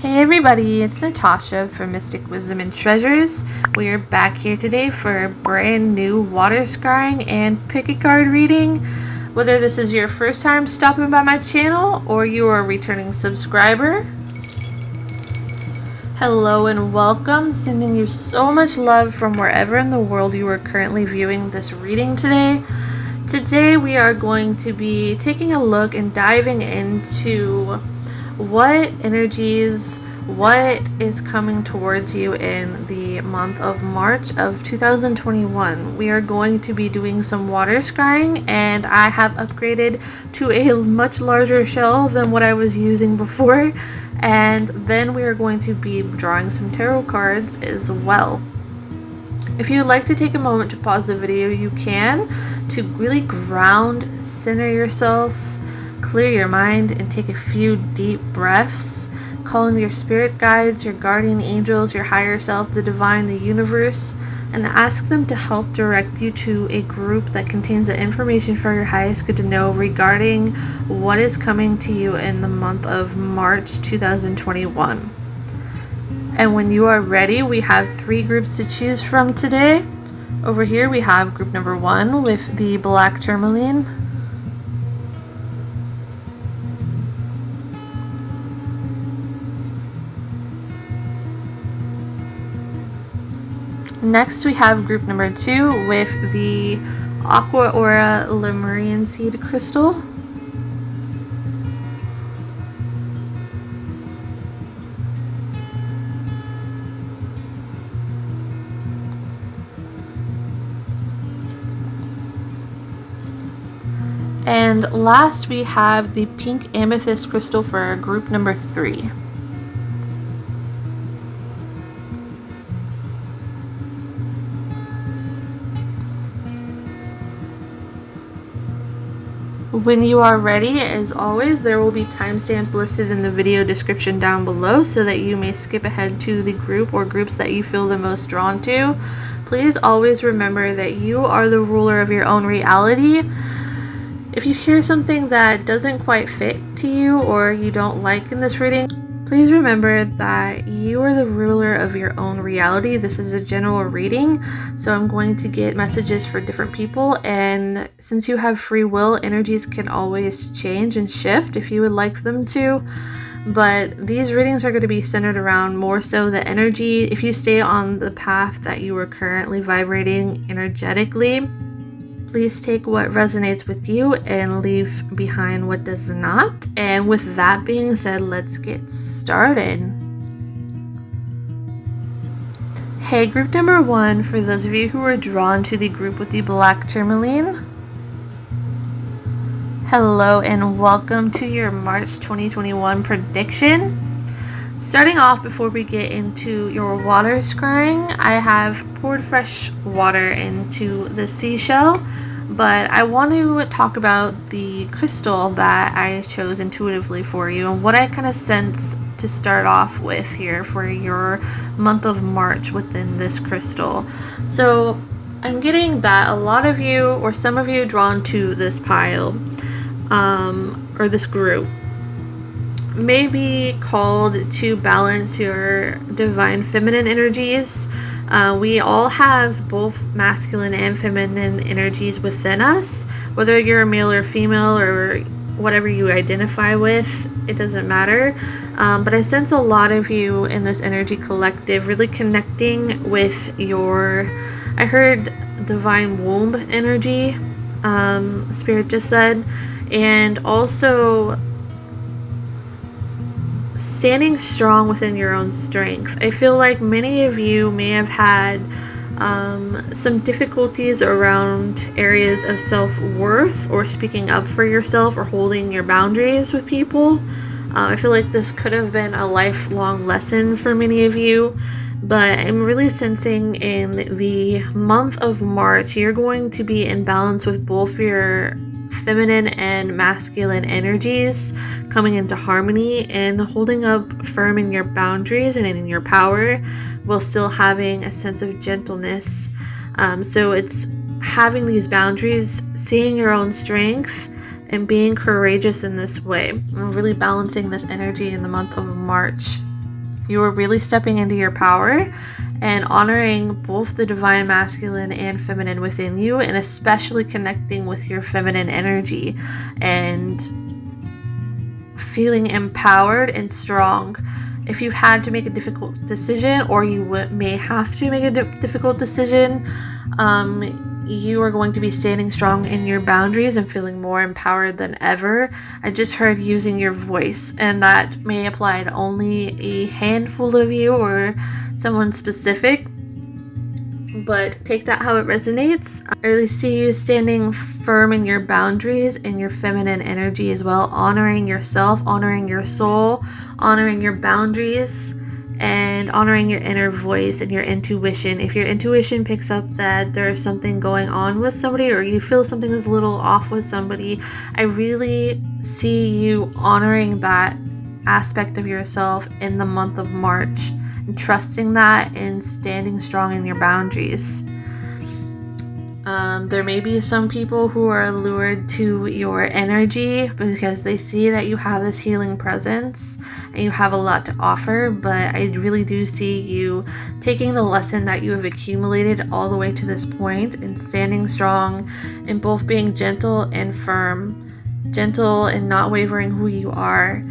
Hey everybody, it's Natasha from Mystic Wisdom and Treasures. We are back here today for a brand new water scrying and pick a card reading. Whether this is your first time stopping by my channel or you are a returning subscriber, hello and welcome. Sending you so much love from wherever in the world you are currently viewing this reading today. Today we are going to be taking a look and diving into what energies, what is coming towards you in the month of March of 2021. We are going to be doing some water scrying, and I have upgraded to a much larger shell than what I was using before, and then we are going to be drawing some tarot cards as well. If you'd like to take a moment to pause the video, you can, to really ground, center yourself, clear your mind, and take a few deep breaths. Call in your spirit guides, your guardian angels, your higher self, the divine, the universe, and ask them to help direct you to a group that contains the information for your highest good to know regarding what is coming to you in the month of March 2021. And when you are ready, we have 3 groups to choose from today. Over here we have group number 1 with the black tourmaline. Next we have group number 2 with the Aqua Aura Lemurian seed crystal. And last we have the pink amethyst crystal for group number 3. When you are ready, as always, there will be timestamps listed in the video description down below so that you may skip ahead to the group or groups that you feel the most drawn to. Please always remember that you are the ruler of your own reality. If you hear something that doesn't quite fit to you or you don't like in this reading, please remember that you are the ruler of your own reality. This is a general reading, so I'm going to get messages for different people, and since you have free will, energies can always change and shift if you would like them to. But these readings are going to be centered around more so the energy. If you stay on the path that you are currently vibrating energetically, please take what resonates with you and leave behind what does not. And with that being said, let's get started. Hey, group number 1, for those of you who are drawn to the group with the black tourmaline, hello and welcome to your March 2021 prediction. Starting off, before we get into your water scrying, I have poured fresh water into the seashell, but I want to talk about the crystal that I chose intuitively for you and what I kind of sense to start off with here for your month of March within this crystal. So I'm getting that a lot of you, or some of you, drawn to this pile or this group, may be called to balance your divine feminine energies. We all have both masculine and feminine energies within us. Whether you're a male or female or whatever you identify with, it doesn't matter. But I sense a lot of you in this energy collective really connecting with your, I heard divine womb energy, Spirit just said, and also standing strong within your own strength. I feel like many of you may have had some difficulties around areas of self-worth or speaking up for yourself or holding your boundaries with people. I feel like this could have been a lifelong lesson for many of you, but I'm really sensing in the month of March you're going to be in balance with both your feminine and masculine energies coming into harmony and holding up firm in your boundaries and in your power while still having a sense of gentleness. So it's having these boundaries, seeing your own strength, and being courageous in this way. I'm really balancing this energy in the month of March. You are really stepping into your power and honoring both the divine masculine and feminine within you, and especially connecting with your feminine energy and feeling empowered and strong. If you've had to make a difficult decision, or you may have to make a difficult decision, you are going to be standing strong in your boundaries and feeling more empowered than ever. I just heard using your voice, and that may apply to only a handful of you or someone specific, but take that how it resonates. I really see you standing firm in your boundaries and your feminine energy as well, honoring yourself, honoring your soul, honoring your boundaries, and honoring your inner voice and your intuition. If your intuition picks up that there's something going on with somebody, or you feel something is a little off with somebody, I really see you honoring that aspect of yourself in the month of March, and trusting that and standing strong in your boundaries. There may be some people who are allured to your energy because they see that you have this healing presence and you have a lot to offer, but I really do see you taking the lesson that you have accumulated all the way to this point and standing strong in both being gentle and firm, gentle and not wavering who you are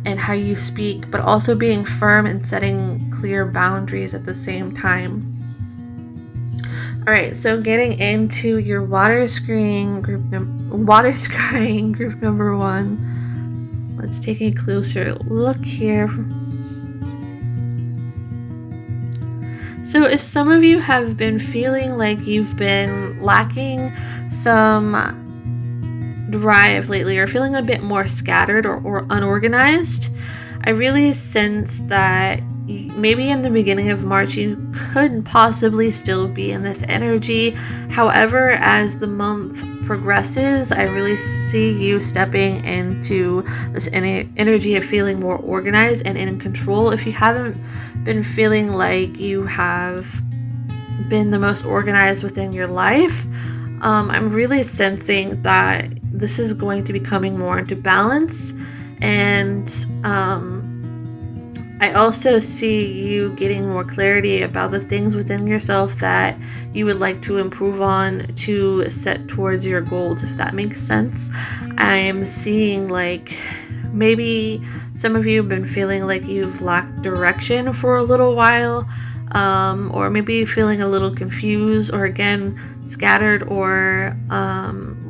and how you speak, but also being firm and setting clear boundaries at the same time. Alright, so getting into your water scrying group number 1. Let's take a closer look here. So if some of you have been feeling like you've been lacking some drive lately, or feeling a bit more scattered or unorganized, I really sense that maybe in the beginning of March you could possibly still be in this energy. However, as the month progresses, I really see you stepping into this energy of feeling more organized and in control. If you haven't been feeling like you have been the most organized within your life, I'm really sensing that this is going to be coming more into balance. And I also see you getting more clarity about the things within yourself that you would like to improve on to set towards your goals, if that makes sense. I am seeing like maybe some of you have been feeling like you've lacked direction for a little while, or maybe feeling a little confused, or again scattered, or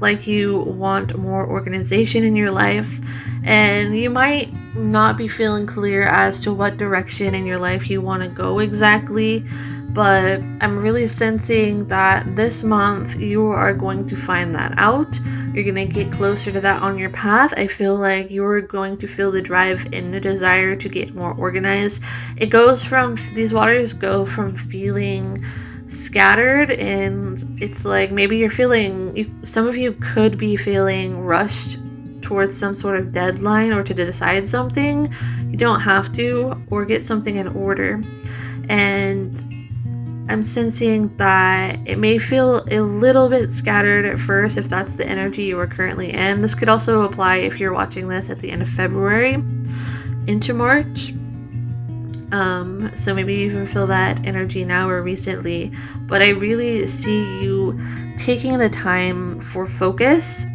like you want more organization in your life, and you might not be feeling clear as to what direction in your life you want to go exactly, but I'm really sensing that this month you are going to find that out. You're going to get closer to that on your path. I feel like you're going to feel the drive and the desire to get more organized. It goes from, these waters go from feeling scattered, and it's like maybe you're feeling, some of you could be feeling rushed towards some sort of deadline or to decide something. You don't have to, or get something in order. And I'm sensing that it may feel a little bit scattered at first if that's the energy you are currently in. This could also apply if you're watching this at the end of February into March. So maybe you even feel that energy now or recently, but I really see you taking the time for focus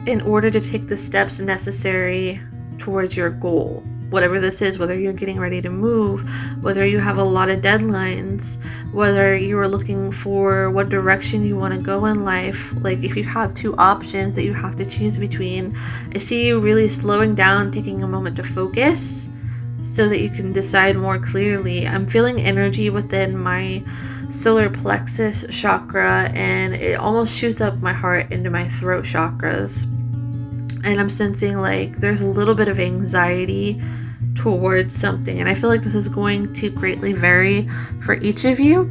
in order to take the steps necessary towards your goal. Whatever this is, whether you're getting ready to move, whether you have a lot of deadlines, whether you are looking for what direction you want to go in life, like if you have 2 options that you have to choose between, I see you really slowing down, taking a moment to focus so that you can decide more clearly. I'm feeling energy within my solar plexus chakra, and it almost shoots up my heart into my throat chakras. And I'm sensing like there's a little bit of anxiety towards something, and I feel like this is going to greatly vary for each of you.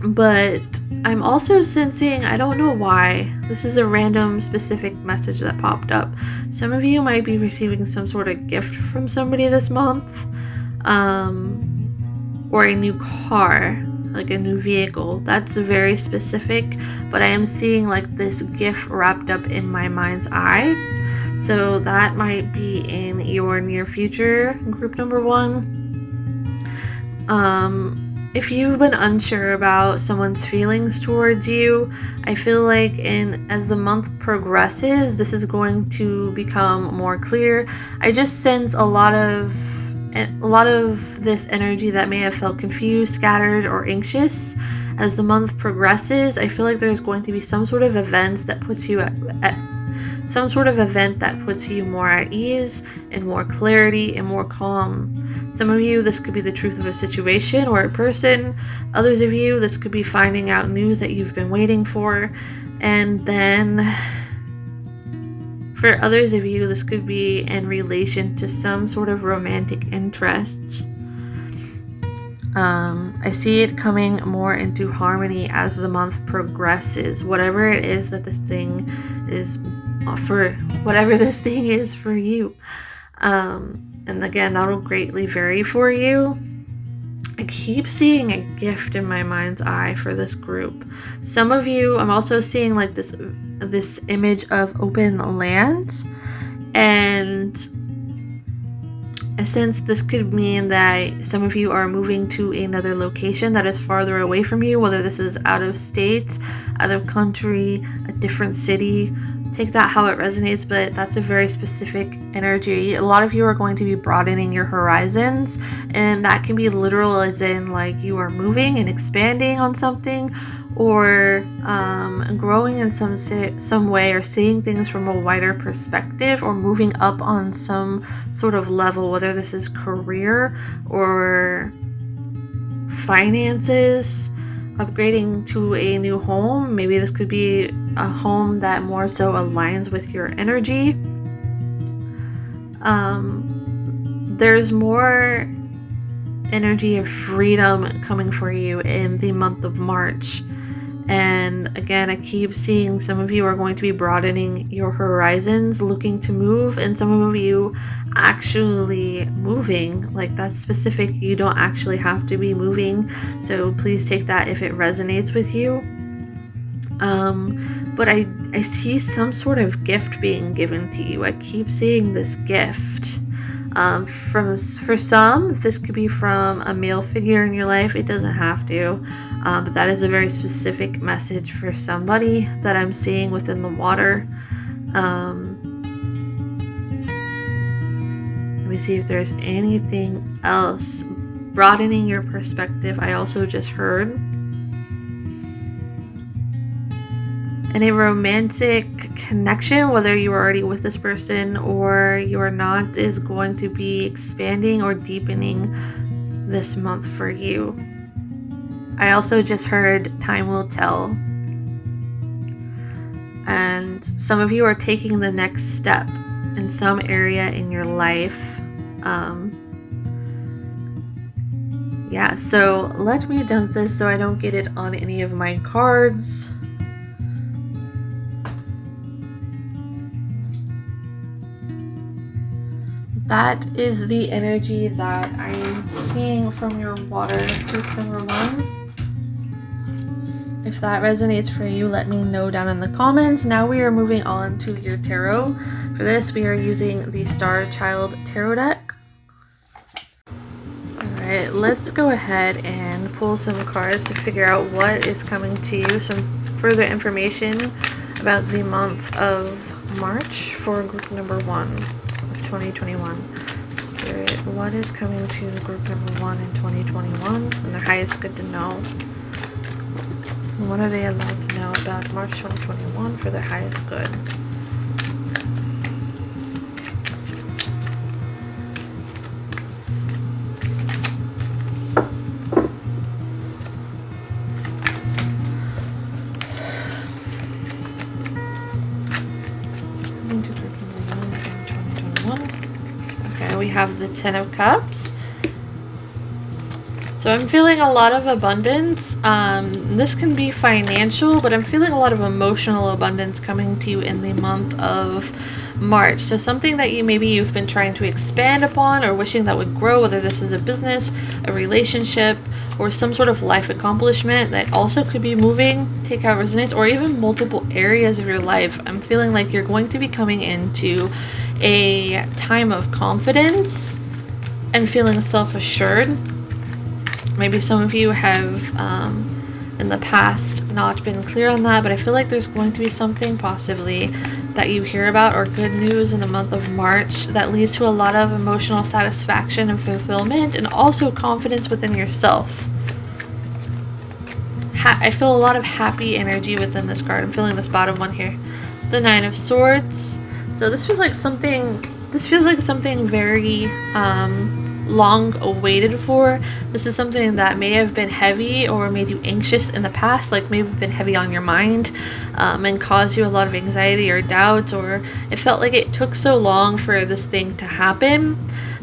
But I'm also sensing, I don't know why, this is a random specific message that popped up. Some of you might be receiving some sort of gift from somebody this month, or a new car, like a new vehicle. That's very specific, but I am seeing like this gift wrapped up in my mind's eye. So that might be in your near future, group number 1. If you've been unsure about someone's feelings towards you, I feel like as the month progresses, this is going to become more clear. I just sense a lot of this energy that may have felt confused, scattered, or anxious. As the month progresses, I feel like there's going to be some sort of events that puts you some sort of event that puts you more at ease and more clarity and more calm. Some of you, this could be the truth of a situation or a person. Others of you, this could be finding out news that you've been waiting for. And then for others of you, this could be in relation to some sort of romantic interest. I see it coming more into harmony as the month progresses. Whatever it is that this thing is for you. And again, that'll greatly vary for you. I keep seeing a gift in my mind's eye for this group. Some of you, I'm also seeing like this image of open land, and I sense this could mean that some of you are moving to another location that is farther away from you, whether this is out of state, out of country, a different city. Take that how it resonates, but that's a very specific energy. A lot of you are going to be broadening your horizons, and that can be literal as in like you are moving and expanding on something, or growing in some way, or seeing things from a wider perspective, or moving up on some sort of level, whether this is career or finances, upgrading to a new home. Maybe this could be a home that more so aligns with your energy. There's more energy of freedom coming for you in the month of March. And again, I keep seeing some of you are going to be broadening your horizons, looking to move, and some of you actually moving. Like, that's specific. You don't actually have to be moving, so please take that if it resonates with you. But I see some sort of gift being given to you. I keep seeing this gift. For some, this could be from a male figure in your life. It doesn't have to, but that is a very specific message for somebody that I'm seeing within the water. Let me see if there's anything else. Broadening your perspective, I also just heard. And a romantic connection, whether you're already with this person or you're not, is going to be expanding or deepening this month for you. I also just heard time will tell. And some of you are taking the next step in some area in your life. Yeah, so let me dump this so I don't get it on any of my cards. That is the energy that I'm seeing from your water group number 1. If that resonates for you, let me know down in the comments. Now we are moving on to your tarot. For this, we are using the Starchild tarot deck. Alright, let's go ahead and pull some cards to figure out what is coming to you. Some further information about the month of March for group number 1. 2021. Spirit, what is coming to group number 1 in 2021 and their highest good to know? What are they allowed to know about March 2021 for their highest good? We have the 10 of Cups. So I'm feeling a lot of abundance. This can be financial, but I'm feeling a lot of emotional abundance coming to you in the month of March. So something that you've been trying to expand upon or wishing that would grow, whether this is a business, a relationship, or some sort of life accomplishment that also could be moving. Take out resonance, or even multiple areas of your life. I'm feeling like you're going to be coming into a time of confidence and feeling self-assured. Maybe some of you have in the past not been clear on that, but I feel like there's going to be something possibly that you hear about, or good news in the month of March, that leads to a lot of emotional satisfaction and fulfillment, and also confidence within yourself. I feel a lot of happy energy within this card. I'm feeling this bottom one here, the Nine of Swords. So this feels like something very long awaited for. This is something that may have been heavy or made you anxious in the past, like maybe been heavy on your mind, and caused you a lot of anxiety or doubts, or it felt like it took so long for this thing to happen.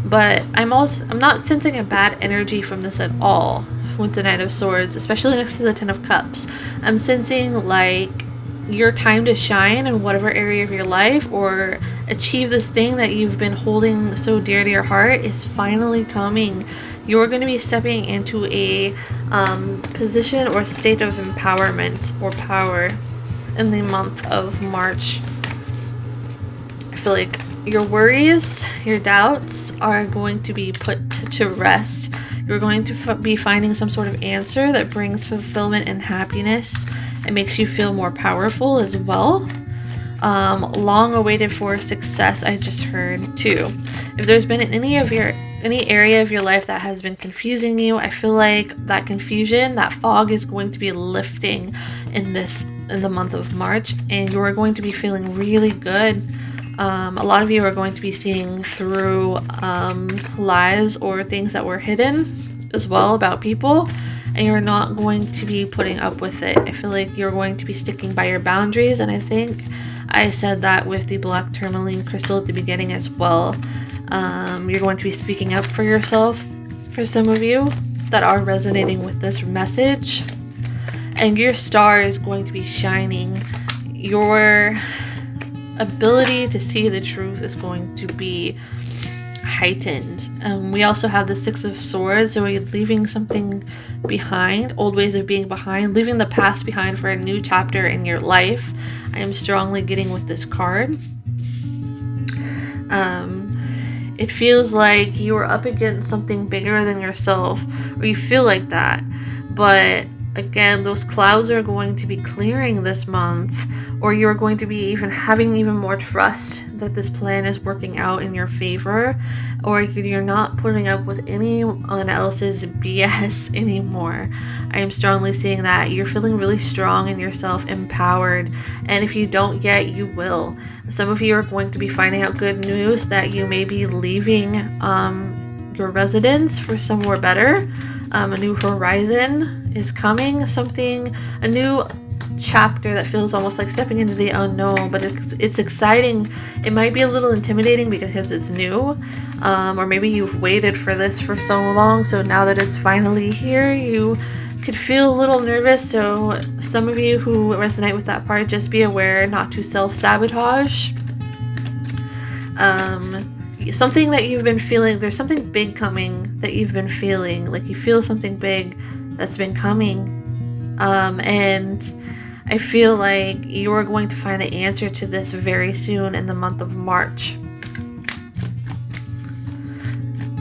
But I'm not sensing a bad energy from this at all with the Knight of Swords, especially next to the Ten of Cups. I'm sensing like your time to shine in whatever area of your life, or achieve this thing that you've been holding so dear to your heart, is finally coming. You're going to be stepping into a position or state of empowerment or power in the month of March. I feel like your worries, your doubts are going to be put to rest. You're going to be finding some sort of answer that brings fulfillment and happiness. It makes you feel more powerful as well. Long awaited for success, I just heard too. If there's been any area of your life that has been confusing you, I feel like that confusion, that fog, is going to be lifting in the month of March, and you are going to be feeling really good. A lot of you are going to be seeing through lies or things that were hidden as well about people, and you're not going to be putting up with it. I feel like you're going to be sticking by your boundaries, and I think I said that with the black tourmaline crystal at the beginning as well. You're going to be speaking up for yourself, for some of you that are resonating with this message, and your star is going to be shining. Your ability to see the truth is going to be heightened. We also have the Six of Swords, so we're leaving something behind, old ways of being behind, leaving the past behind for a new chapter in your life. I am strongly getting with this card. It feels like you are up against something bigger than yourself, or you feel like that, but again, those clouds are going to be clearing this month, or you're going to be having even more trust that this plan is working out in your favor, or you're not putting up with anyone else's BS anymore. I am strongly seeing that you're feeling really strong in yourself, empowered, and if you don't yet, you will. Some of you are going to be finding out good news that you may be leaving your residence for somewhere better. A new horizon is coming, a new chapter that feels almost like stepping into the unknown, but it's exciting. It might be a little intimidating because it's new, or maybe you've waited for this for so long, so now that it's finally here, you could feel a little nervous. So some of you who resonate with that part, just be aware not to self-sabotage. Something that you've been feeling, there's something big coming that you've been feeling, like you feel something big that's been coming, and I feel like you're going to find the answer to this very soon in the month of March.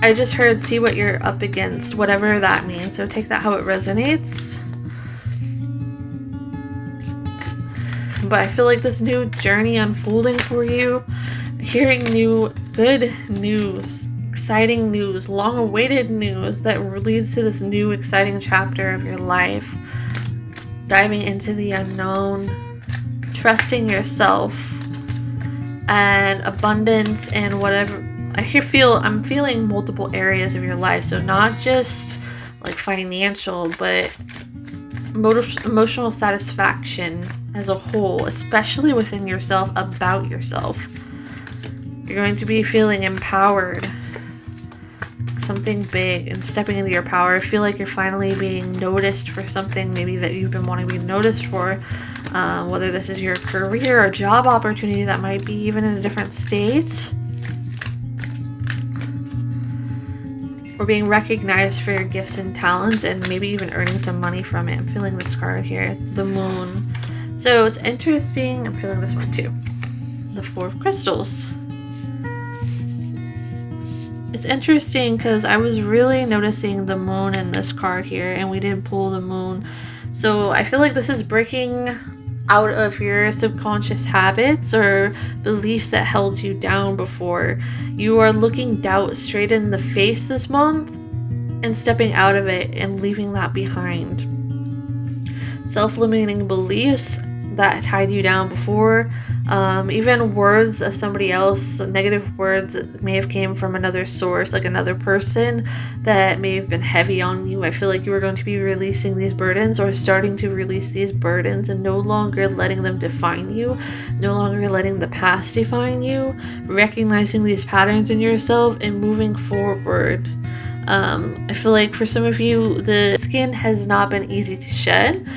I just heard, see what you're up against, whatever that means, so take that how it resonates. But I feel like this new journey unfolding for you, hearing new good news, exciting news, long-awaited news that leads to this new exciting chapter of your life. Diving into the unknown, trusting yourself, and abundance, and whatever. I'm feeling multiple areas of your life, so not just like financial, but emotional satisfaction as a whole, especially within yourself, about yourself. You're going to be feeling empowered, something big, and stepping into your power. I feel like you're finally being noticed for something maybe that you've been wanting to be noticed for, whether this is your career or job opportunity that might be even in a different state. or being recognized for your gifts and talents, and maybe even earning some money from it. I'm feeling this card here, the Moon. So it's interesting. I'm feeling this one too. The Four of Crystals. It's interesting because I was really noticing the Moon in this card here, and we did pull the Moon. So I feel like this is breaking out of your subconscious habits or beliefs that held you down before. You are looking doubt straight in the face this month and stepping out of it and leaving that behind. Self-limiting beliefs that tied you down before, even words of somebody else, negative words that may have came from another source, like another person that may have been heavy on you. I feel like you are going to be releasing these burdens, or starting to release these burdens, and no longer letting them define you, no longer letting the past define you, recognizing these patterns in yourself and moving forward. I feel like for some of you, the skin has not been easy to shed.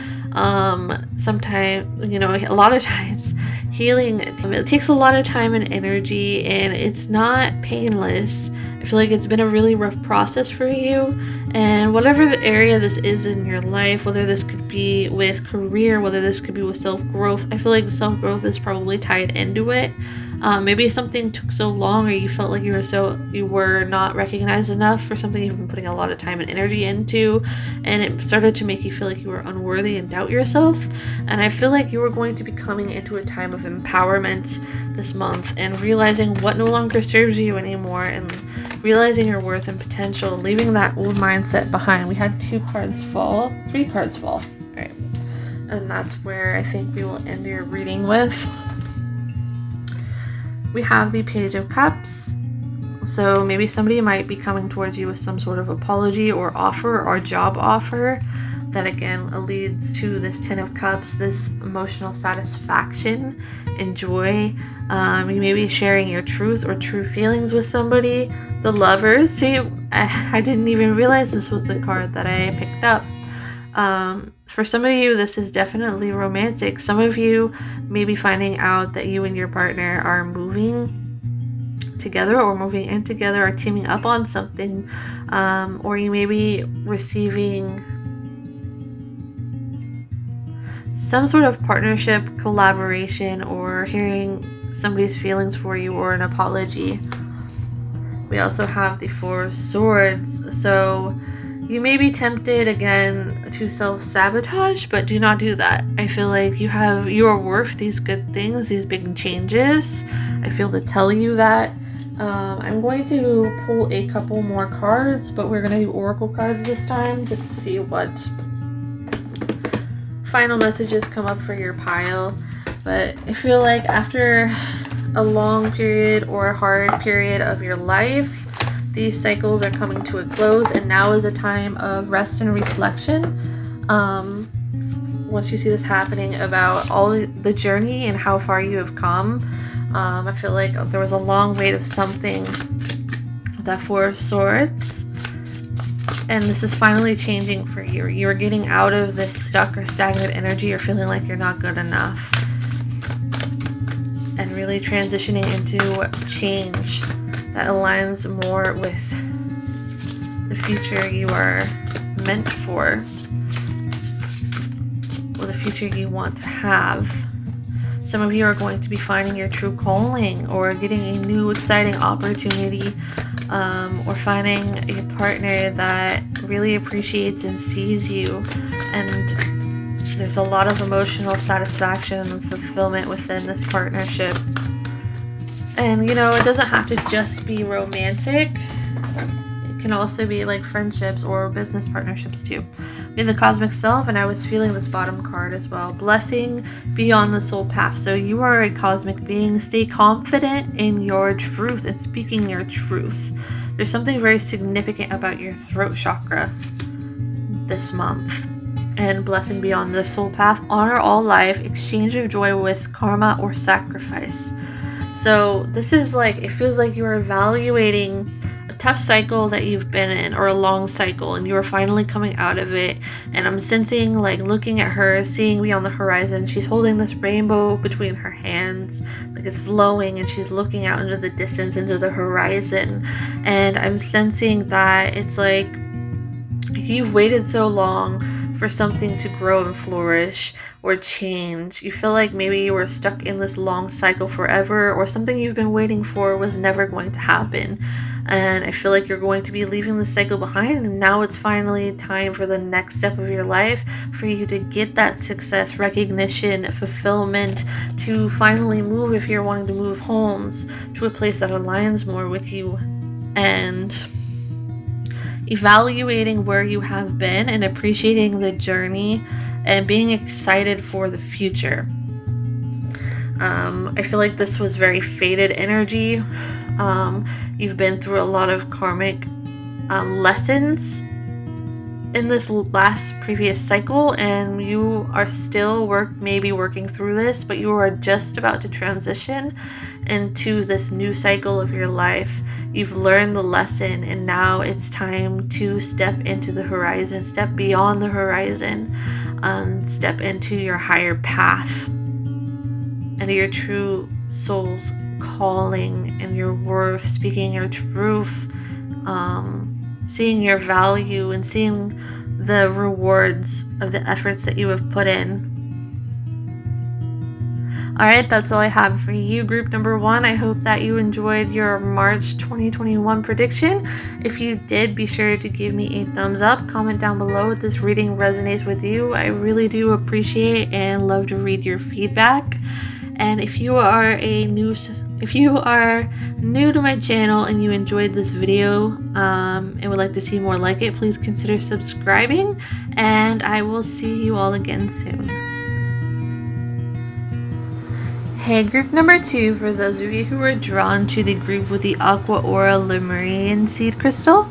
Sometimes, a lot of times healing, it takes a lot of time and energy, and it's not painless. I feel like it's been a really rough process for you, and whatever the area this is in your life, whether this could be with career, whether this could be with self-growth, I feel like self-growth is probably tied into it. Maybe something took so long, or you felt like you were not recognized enough for something you've been putting a lot of time and energy into, and it started to make you feel like you were unworthy and doubt yourself. And I feel like you were going to be coming into a time of empowerment this month, and realizing what no longer serves you anymore, and realizing your worth and potential, leaving that old mindset behind. We had 3 cards fall. All right, and that's where I think we will end your reading with. We have the Page of Cups. So maybe somebody might be coming towards you with some sort of apology or offer, or job offer, that again leads to this 10 of Cups, this emotional satisfaction and joy. You may be sharing your truth or true feelings with somebody. The Lovers. See, I didn't even realize this was the card that I picked up. For some of you, this is definitely romantic. Some of you may be finding out that you and your partner are moving together, or moving in together, or teaming up on something, or you may be receiving some sort of partnership, collaboration, or hearing somebody's feelings for you, or an apology. We also have the Four of Swords. So you may be tempted again to self-sabotage, but do not do that. I feel like you are worth these good things, these big changes. I feel to tell you that. I'm going to pull a couple more cards, but we're going to do oracle cards this time, just to see what final messages come up for your pile. But I feel like after a long period or a hard period of your life, these cycles are coming to a close, and now is a time of rest and reflection. Once you see this happening, about all the journey and how far you have come. I feel like there was a long wait of something, that Four of Swords, and this is finally changing for you. You're getting out of this stuck or stagnant energy, or feeling like you're not good enough, and really transitioning into change that aligns more with the future you are meant for, or the future you want to have. Some of you are going to be finding your true calling, or getting a new exciting opportunity, or finding a partner that really appreciates and sees you, and there's a lot of emotional satisfaction and fulfillment within this partnership. And it doesn't have to just be romantic. It can also be like friendships or business partnerships too. We have the Cosmic Self, and I was feeling this bottom card as well. Blessing beyond the soul path. So you are a cosmic being. Stay confident in your truth and speaking your truth. There's something very significant about your throat chakra this month. And blessing beyond the soul path. Honor all life. Exchange of joy with karma or sacrifice. So this is like, it feels like you're evaluating a tough cycle that you've been in, or a long cycle, and you are finally coming out of it. And I'm sensing, like, looking at her, seeing beyond the horizon. She's holding this rainbow between her hands, like it's flowing, and she's looking out into the distance, into the horizon. And I'm sensing that it's like you've waited so long for something to grow and flourish or change. You feel like maybe you were stuck in this long cycle forever, or something you've been waiting for was never going to happen. And I feel like you're going to be leaving the cycle behind, and now it's finally time for the next step of your life, for you to get that success, recognition, fulfillment, to finally move, if you're wanting to move homes, to a place that aligns more with you, and evaluating where you have been and appreciating the journey and being excited for the future. I feel like this was very fated energy. You've been through a lot of karmic lessons in this previous cycle, and you are still maybe working through this, but you are just about to transition into this new cycle of your life. You've learned the lesson, and now it's time to step into the horizon, step beyond the horizon, step into your higher path, into your true soul's calling and your worth, speaking your truth, seeing your value, and seeing the rewards of the efforts that you have put in. Alright, that's all I have for you, group number 1. I hope that you enjoyed your March 2021 prediction. If you did, be sure to give me a thumbs up. Comment down below if this reading resonates with you. I really do appreciate and love to read your feedback. And if you are new to my channel and you enjoyed this video and would like to see more like it, please consider subscribing, and I will see you all again soon. Hey, group number 2, for those of you who are drawn to the group with the Aqua Aura Lemurian seed crystal,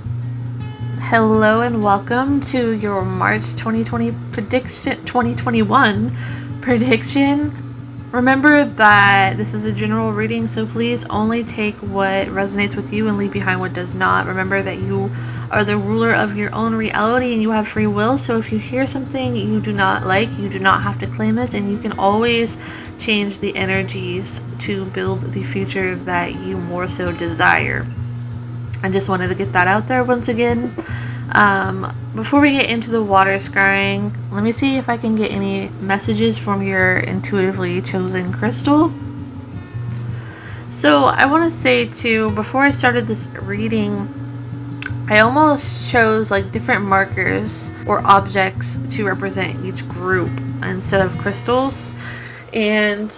hello and welcome to your March 2021 prediction. Remember that this is a general reading, so please only take what resonates with you and leave behind what does not. Remember that you are the ruler of your own reality and you have free will, so if you hear something you do not like, you do not have to claim it, and you can always change the energies to build the future that you more so desire. I just wanted to get that out there once again. Before we get into the water scrying, let me see if I can get any messages from your intuitively chosen crystal. So I want to say too, before I started this reading, I almost chose like different markers or objects to represent each group instead of crystals. And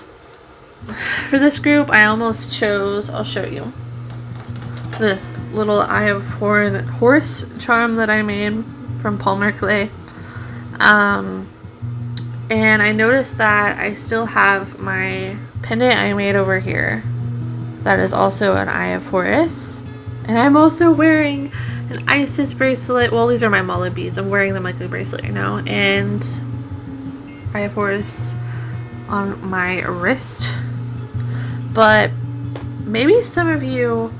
for this group, I almost chose, I'll show you, this little Eye of Horus charm that I made from polymer clay. And I noticed that I still have my pendant I made over here that is also an Eye of Horus. And I'm also wearing an Isis bracelet. Well, these are my Mala beads. I'm wearing them like a bracelet right now. And Eye of Horus on my wrist. But maybe some of you,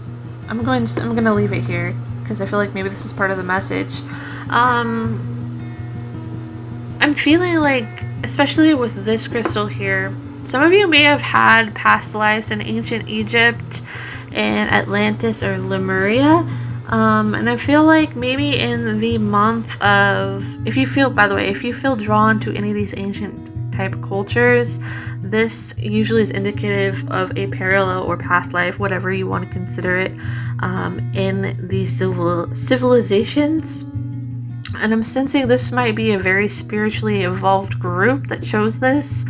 I'm gonna leave it here because I feel like maybe this is part of the message. I'm feeling like, especially with this crystal here, some of you may have had past lives in ancient Egypt and Atlantis or Lemuria. And I feel like maybe in the month of, if you feel drawn to any of these ancient type cultures, this usually is indicative of a parallel or past life, whatever you want to consider it, in these civilizations. And I'm sensing this might be a very spiritually evolved group that chose this.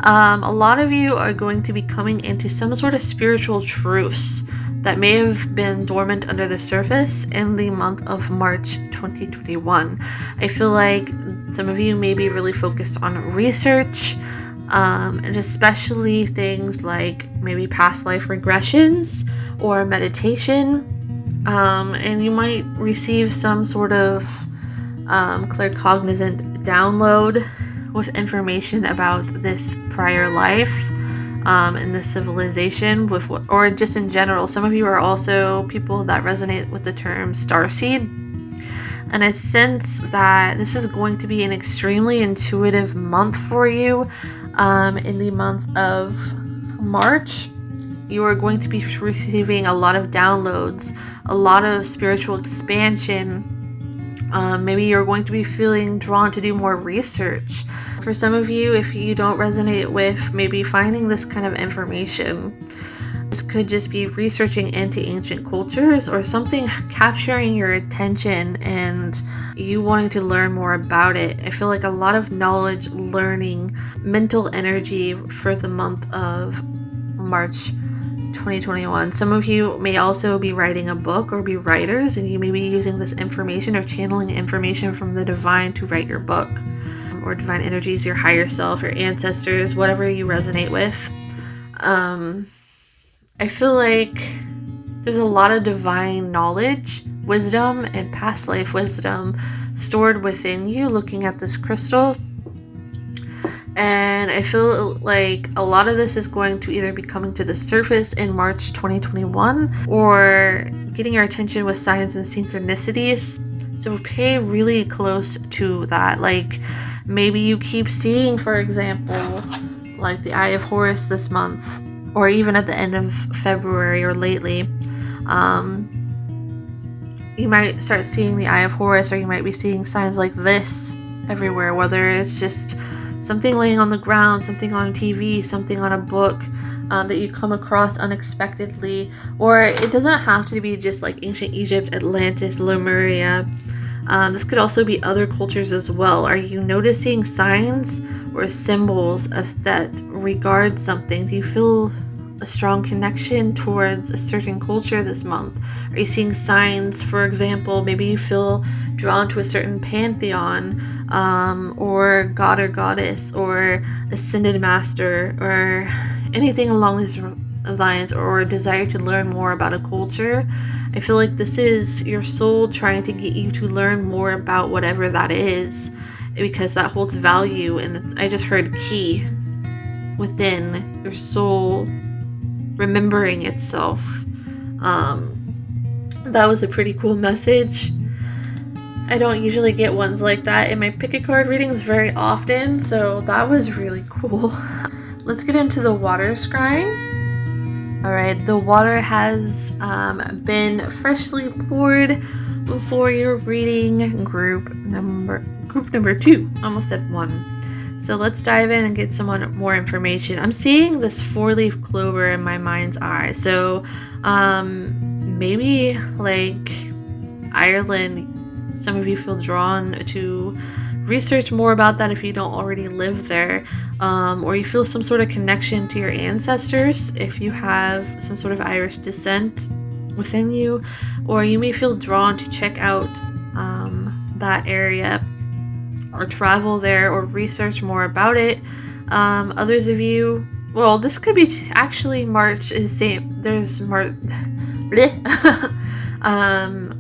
A lot of you are going to be coming into some sort of spiritual truce that may have been dormant under the surface in the month of March 2021. I feel like some of you may be really focused on research, and especially things like maybe past life regressions or meditation, and you might receive some sort of claircognizant download with information about this prior life. in this civilization, with or just in general. Some of you are also people that resonate with the term Starseed. And I sense that this is going to be an extremely intuitive month for you. In the month of March, you are going to be receiving a lot of downloads, a lot of spiritual expansion. Maybe you're going to be feeling drawn to do more research. For some of you, if you don't resonate with maybe finding this kind of information, this could just be researching into ancient cultures or something capturing your attention and you wanting to learn more about it. I feel like a lot of knowledge, learning, mental energy for the month of March 2021. Some of you may also be writing a book or be writers, and you may be using this information or channeling information from the divine to write your book, or divine energies, your higher self, your ancestors, whatever you resonate with. I feel like there's a lot of divine knowledge, wisdom, and past life wisdom stored within you looking at this crystal. And I feel like a lot of this is going to either be coming to the surface in March 2021 or getting your attention with signs and synchronicities. So pay really close to that. Like maybe you keep seeing, for example, like the Eye of Horus this month, or even at the end of February or lately. You might start seeing the Eye of Horus, or you might be seeing signs like this everywhere, whether it's just something laying on the ground, something on TV, something on a book that you come across unexpectedly. Or it doesn't have to be just like ancient Egypt, Atlantis, Lemuria. This could also be other cultures as well. Are you noticing signs or symbols that regard something? Do you feel a strong connection towards a certain culture this month? Are you seeing signs, for example, maybe you feel drawn to a certain pantheon, or god or goddess, or ascended master, or anything along these lines, or a desire to learn more about a culture? I feel like this is your soul trying to get you to learn more about whatever that is, because that holds value. And I just heard key within your soul remembering itself. That was a pretty cool message. I don't usually get ones like that in my pick a card readings very often, so that was really cool. Let's get into the water scrying. Alright, the water has been freshly poured for your reading group number 2. Almost said 1. So let's dive in and get some more information. I'm seeing this 4-leaf clover in my mind's eye. So maybe like Ireland, some of you feel drawn to research more about that if you don't already live there, or you feel some sort of connection to your ancestors if you have some sort of Irish descent within you, or you may feel drawn to check out that area or travel there or research more about it. Others of you, well, this could be actually March is there's March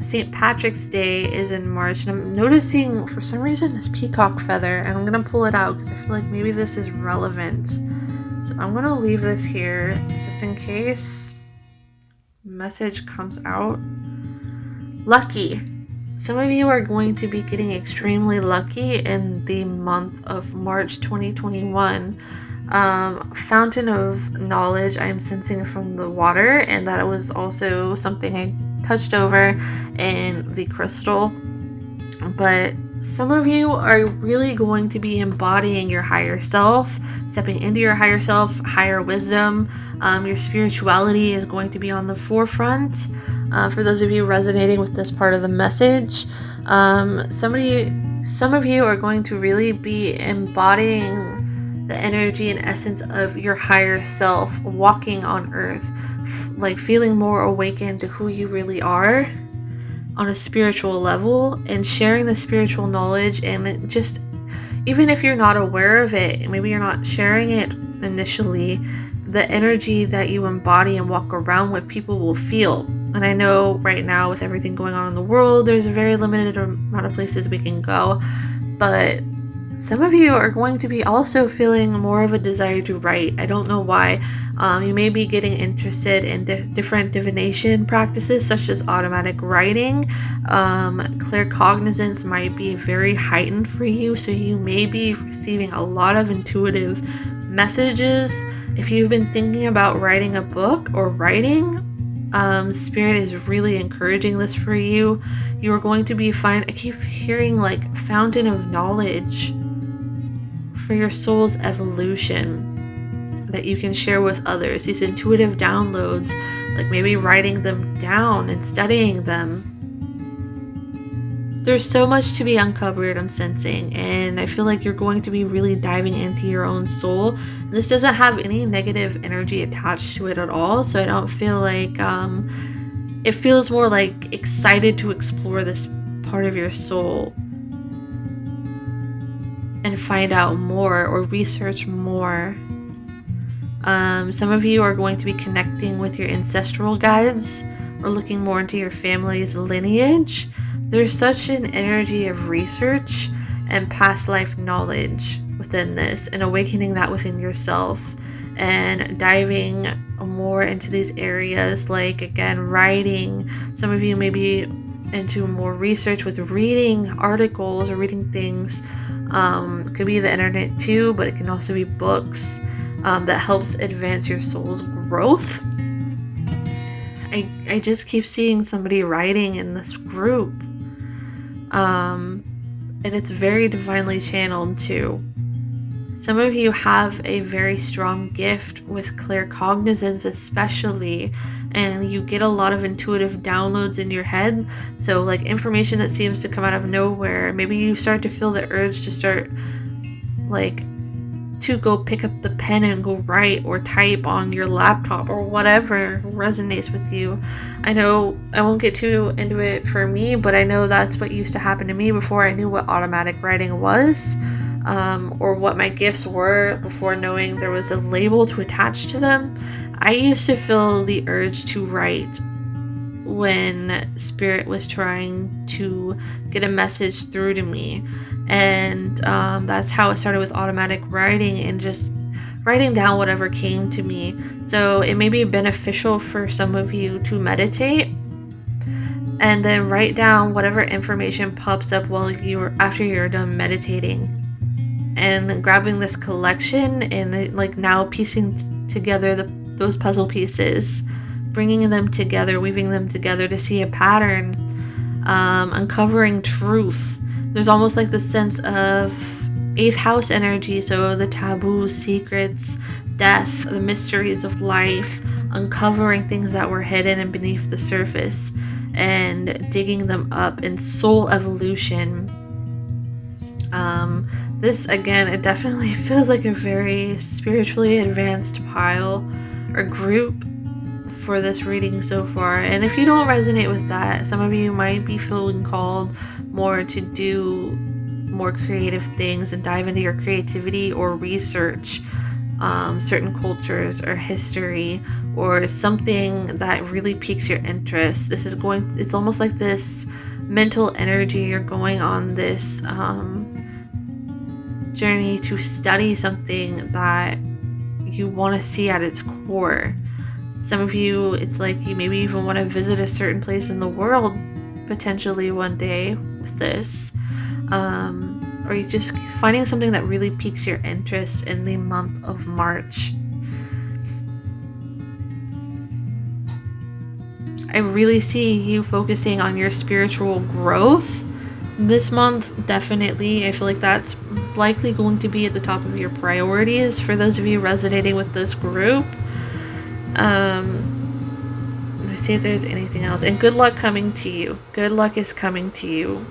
St. Patrick's Day is in March, and I'm noticing for some reason this peacock feather, and I'm gonna pull it out because I feel like maybe this is relevant. So I'm gonna leave this here just in case message comes out. Lucky. Some of you are going to be getting extremely lucky in the month of March 2021. Fountain of knowledge I'm sensing from the water, and that was also something I touched over in the crystal. But some of you are really going to be embodying your higher self, stepping into your higher self, higher wisdom. Your spirituality is going to be on the forefront. For those of you resonating with this part of the message, some of you are going to really be embodying the energy and essence of your higher self, walking on earth, like feeling more awakened to who you really are on a spiritual level, and sharing the spiritual knowledge. And just, even if you're not aware of it, maybe you're not sharing it initially, the energy that you embody and walk around with, people will feel. And I know right now with everything going on in the world, there's a very limited amount of places we can go, but Some of you are going to be also feeling more of a desire to write. I don't know why. You may be getting interested in different divination practices such as automatic writing. Claircognizance might be very heightened for you, so you may be receiving a lot of intuitive messages. If you've been thinking about writing a book or writing, Spirit is really encouraging this for you. You are going to be I keep hearing like fountain of knowledge for your soul's evolution that you can share with others. These intuitive downloads, like maybe writing them down and studying them. There's so much to be uncovered, I'm sensing, and I feel like you're going to be really diving into your own soul. And this doesn't have any negative energy attached to it at all, so I don't feel like it feels more like excited to explore this part of your soul and find out more or research more. Some of you are going to be connecting with your ancestral guides or looking more into your family's lineage. There's such an energy of research and past life knowledge within this, and awakening that within yourself and diving more into these areas, like again writing. Some of you may be into more research with reading articles or reading things. It could be the internet too, but it can also be books that helps advance your soul's growth. I just keep seeing somebody writing in this group. And it's very divinely channeled too. Some of you have a very strong gift with claircognizance especially, and you get a lot of intuitive downloads in your head. So like information that seems to come out of nowhere. Maybe you start to feel the urge to start like to go pick up the pen and go write or type on your laptop or whatever resonates with you. I know I won't get too into it for me, but I know that's what used to happen to me before I knew what automatic writing was, or what my gifts were, before knowing there was a label to attach to them. I used to feel the urge to write when Spirit was trying to get a message through to me. And that's how it started with automatic writing and just writing down whatever came to me. So it may be beneficial for some of you to meditate and then write down whatever information pops up after you're done meditating, and grabbing this collection and like now piecing together those puzzle pieces, bringing them together, weaving them together to see a pattern, uncovering truth. There's almost like the sense of 8th house energy, so the taboo, secrets, death, the mysteries of life, uncovering things that were hidden and beneath the surface and digging them up, and soul evolution. This again, it definitely feels like a very spiritually advanced pile or group for this reading so far. And if you don't resonate with that, some of you might be feeling called more to do more creative things and dive into your creativity or research certain cultures or history or something that really piques your interest. It's almost like this mental energy. You're going on this journey to study something that you want to see at its core. Some of you, it's like you maybe even want to visit a certain place in the world potentially one day with this, or you just finding something that really piques your interest in the month of March. I really see you focusing on your spiritual growth this month. Definitely, I feel like that's likely going to be at the top of your priorities for those of you resonating with this group. Let me see if there's anything else. And good luck coming to you. Good luck is coming to you.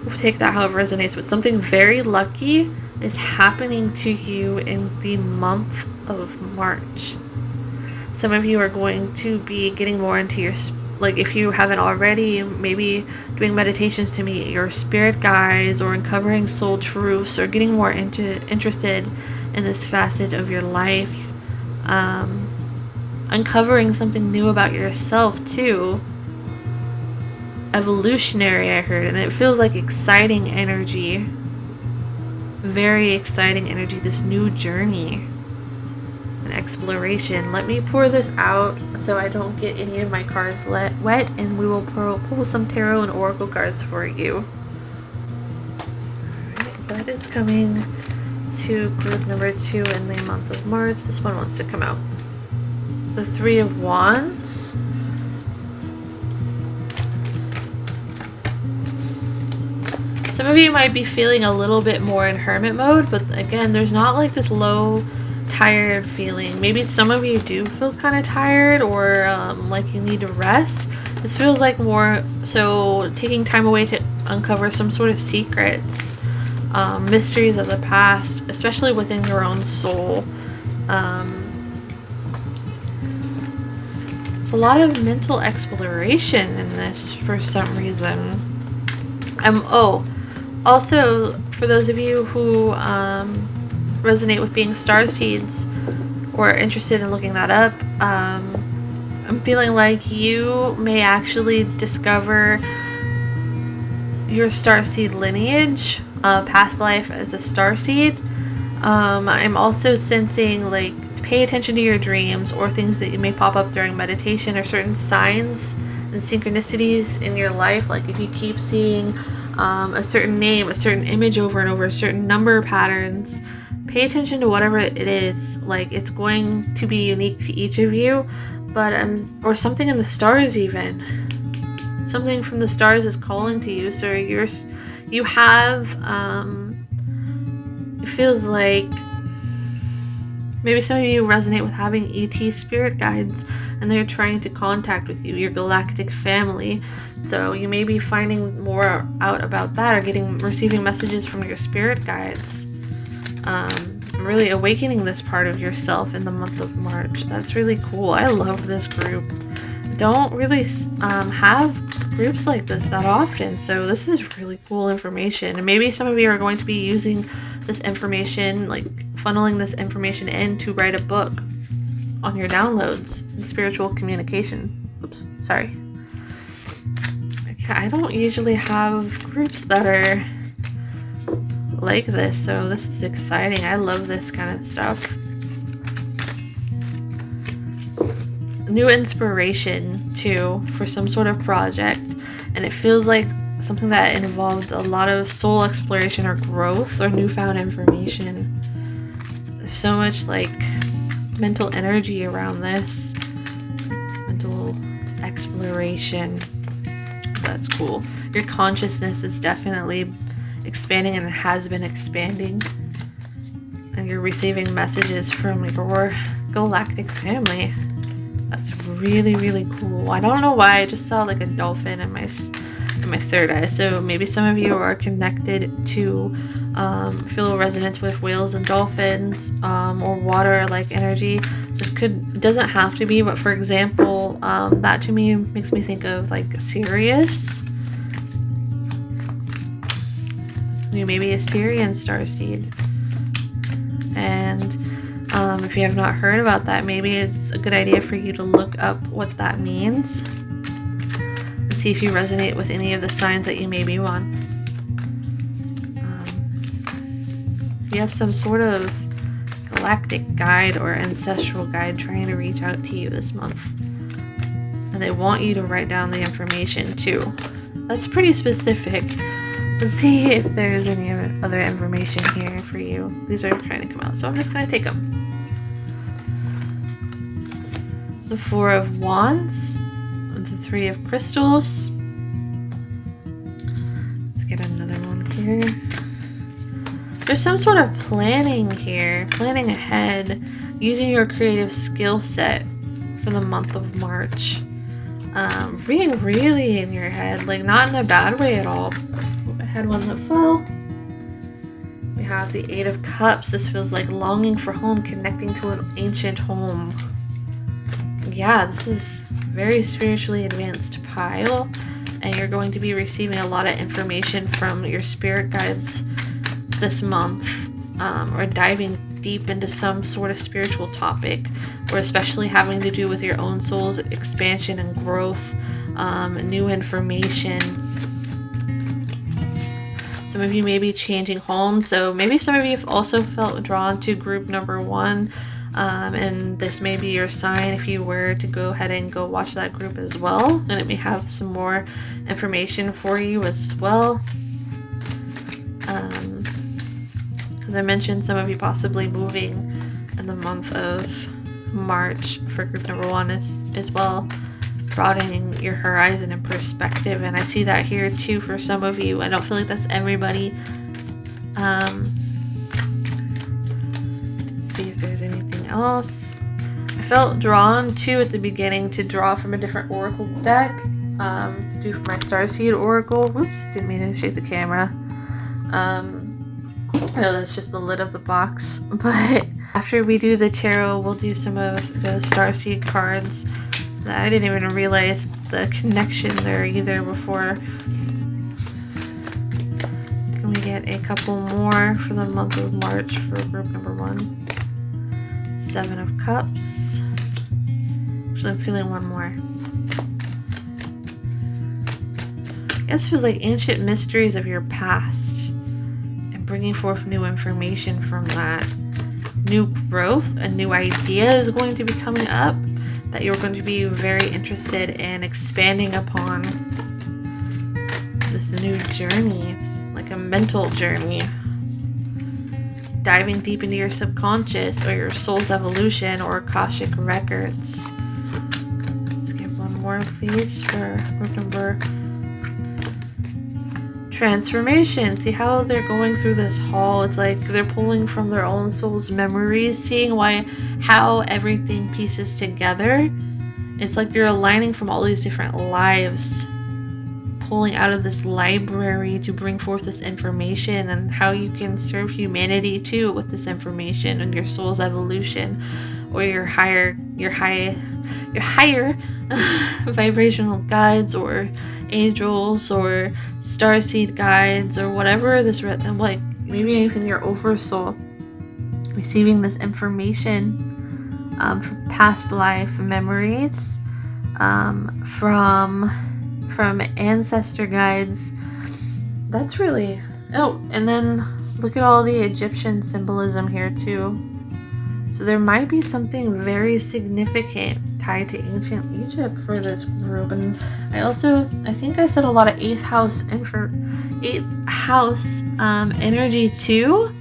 We'll take that how it resonates, but something very lucky is happening to you in the month of March. Some of you are going to be getting more into your, like if you haven't already, maybe doing meditations to meet your spirit guides or uncovering soul truths or getting more interested in this facet of your life. Uncovering something new about yourself too. Evolutionary, I heard, and it feels like exciting energy. very exciting energy, this new journey and exploration. Let me pour this out so I don't get any of my cards wet, and we will pull some tarot and oracle cards for you. Alright, that is coming to group number 2 in the month of March. This one wants to come out. The 3 of Wands. Some of you might be feeling a little bit more in hermit mode, but again, there's not like this low, tired feeling. Maybe some of you do feel kind of tired or like you need to rest. This feels like more so taking time away to uncover some sort of secrets, mysteries of the past, especially within your own soul. There's a lot of mental exploration in this for some reason. Also, for those of you who resonate with being starseeds or are interested in looking that up, I'm feeling like you may actually discover your starseed lineage, past life as a starseed. I'm also sensing like pay attention to your dreams or things that may pop up during meditation, or certain signs and synchronicities in your life. Like if you keep seeing a certain name, a certain image over and over, certain number patterns, pay attention to whatever it is. Like it's going to be unique to each of you, but or something in the stars, even something from the stars is calling to you. So you have it feels like maybe some of you resonate with having ET spirit guides, and they're trying to contact with you, your galactic family. So you may be finding more out about that, or receiving messages from your spirit guides. Really awakening this part of yourself in the month of March. That's really cool. I love this group. Don't really have groups like this that often, so this is really cool information. And maybe some of you are going to be using this information, like funneling this information in to write a book on your downloads and spiritual communication. Oops, sorry. I don't usually have groups that are like this, so this is exciting. I love this kind of stuff. New inspiration too for some sort of project, and it feels like something that involved a lot of soul exploration or growth or newfound information. There's so much like mental energy around this. Mental exploration. That's cool. Your consciousness is definitely expanding and has been expanding. And you're receiving messages from your galactic family. That's really, really cool. I don't know why, I just saw like a dolphin in my third eye. So maybe some of you are connected to feel resonance with whales and dolphins, or water like energy. It doesn't have to be, but for example, that to me makes me think of like Sirius. You may be a Syrian starseed, and if you have not heard about that, maybe it's a good idea for you to look up what that means and see if you resonate with any of the signs that you may be on. If you have some sort of galactic guide or ancestral guide trying to reach out to you this month, and they want you to write down the information too. That's pretty specific. Let's see if there's any other information here for you. These are trying to come out, so I'm just going to take them. The 4 of Wands, the 3 of Crystals. Let's get another one here. There's some sort of planning here, planning ahead, using your creative skill set for the month of March. Being really in your head, like not in a bad way at all. I had one that fell. We have the 8 of Cups. This feels like longing for home, connecting to an ancient home. Yeah, this is very spiritually advanced pile, and you're going to be receiving a lot of information from your spirit guides this month, or diving deep into some sort of spiritual topic, or especially having to do with your own soul's expansion and growth, new information. Some of you may be changing homes, so maybe some of you have also felt drawn to group number 1, and this may be your sign if you were to go ahead and go watch that group as well, and it may have some more information for you as well. As I mentioned, some of you possibly moving in the month of March for group number 1 as well, broadening your horizon and perspective. And I see that here too for some of you. I don't feel like that's everybody. See if there's anything else. I felt drawn to at the beginning to draw from a different oracle deck, to do for my Starseed oracle. Whoops, didn't mean to shake the camera. I know that's just the lid of the box, but after we do the tarot, we'll do some of the Starseed cards that I didn't even realize the connection there either before. Can we get a couple more for the month of March for group number 1? 7 of Cups. Actually, I'm feeling one more. I guess it feels like ancient mysteries of your past and bringing forth new information from that. New growth, a new idea is going to be coming up that you're going to be very interested in expanding upon. This new journey, it's like a mental journey. Diving deep into your subconscious or your soul's evolution or Akashic records. Let's get one more, please, for group number. Transformation. See how they're going through this hall? It's like they're pulling from their own soul's memories, seeing how everything pieces together. It's like they're aligning from all these different lives, pulling out of this library to bring forth this information and how you can serve humanity too with this information and your soul's evolution or your higher vibrational guides or angels or starseed guides or whatever this, like maybe even your oversoul receiving this information from past life memories, from ancestor guides. That's really, oh, and then look at all the Egyptian symbolism here too. So there might be something very significant tied to ancient Egypt for this group. And I think I said a lot of 8th house energy too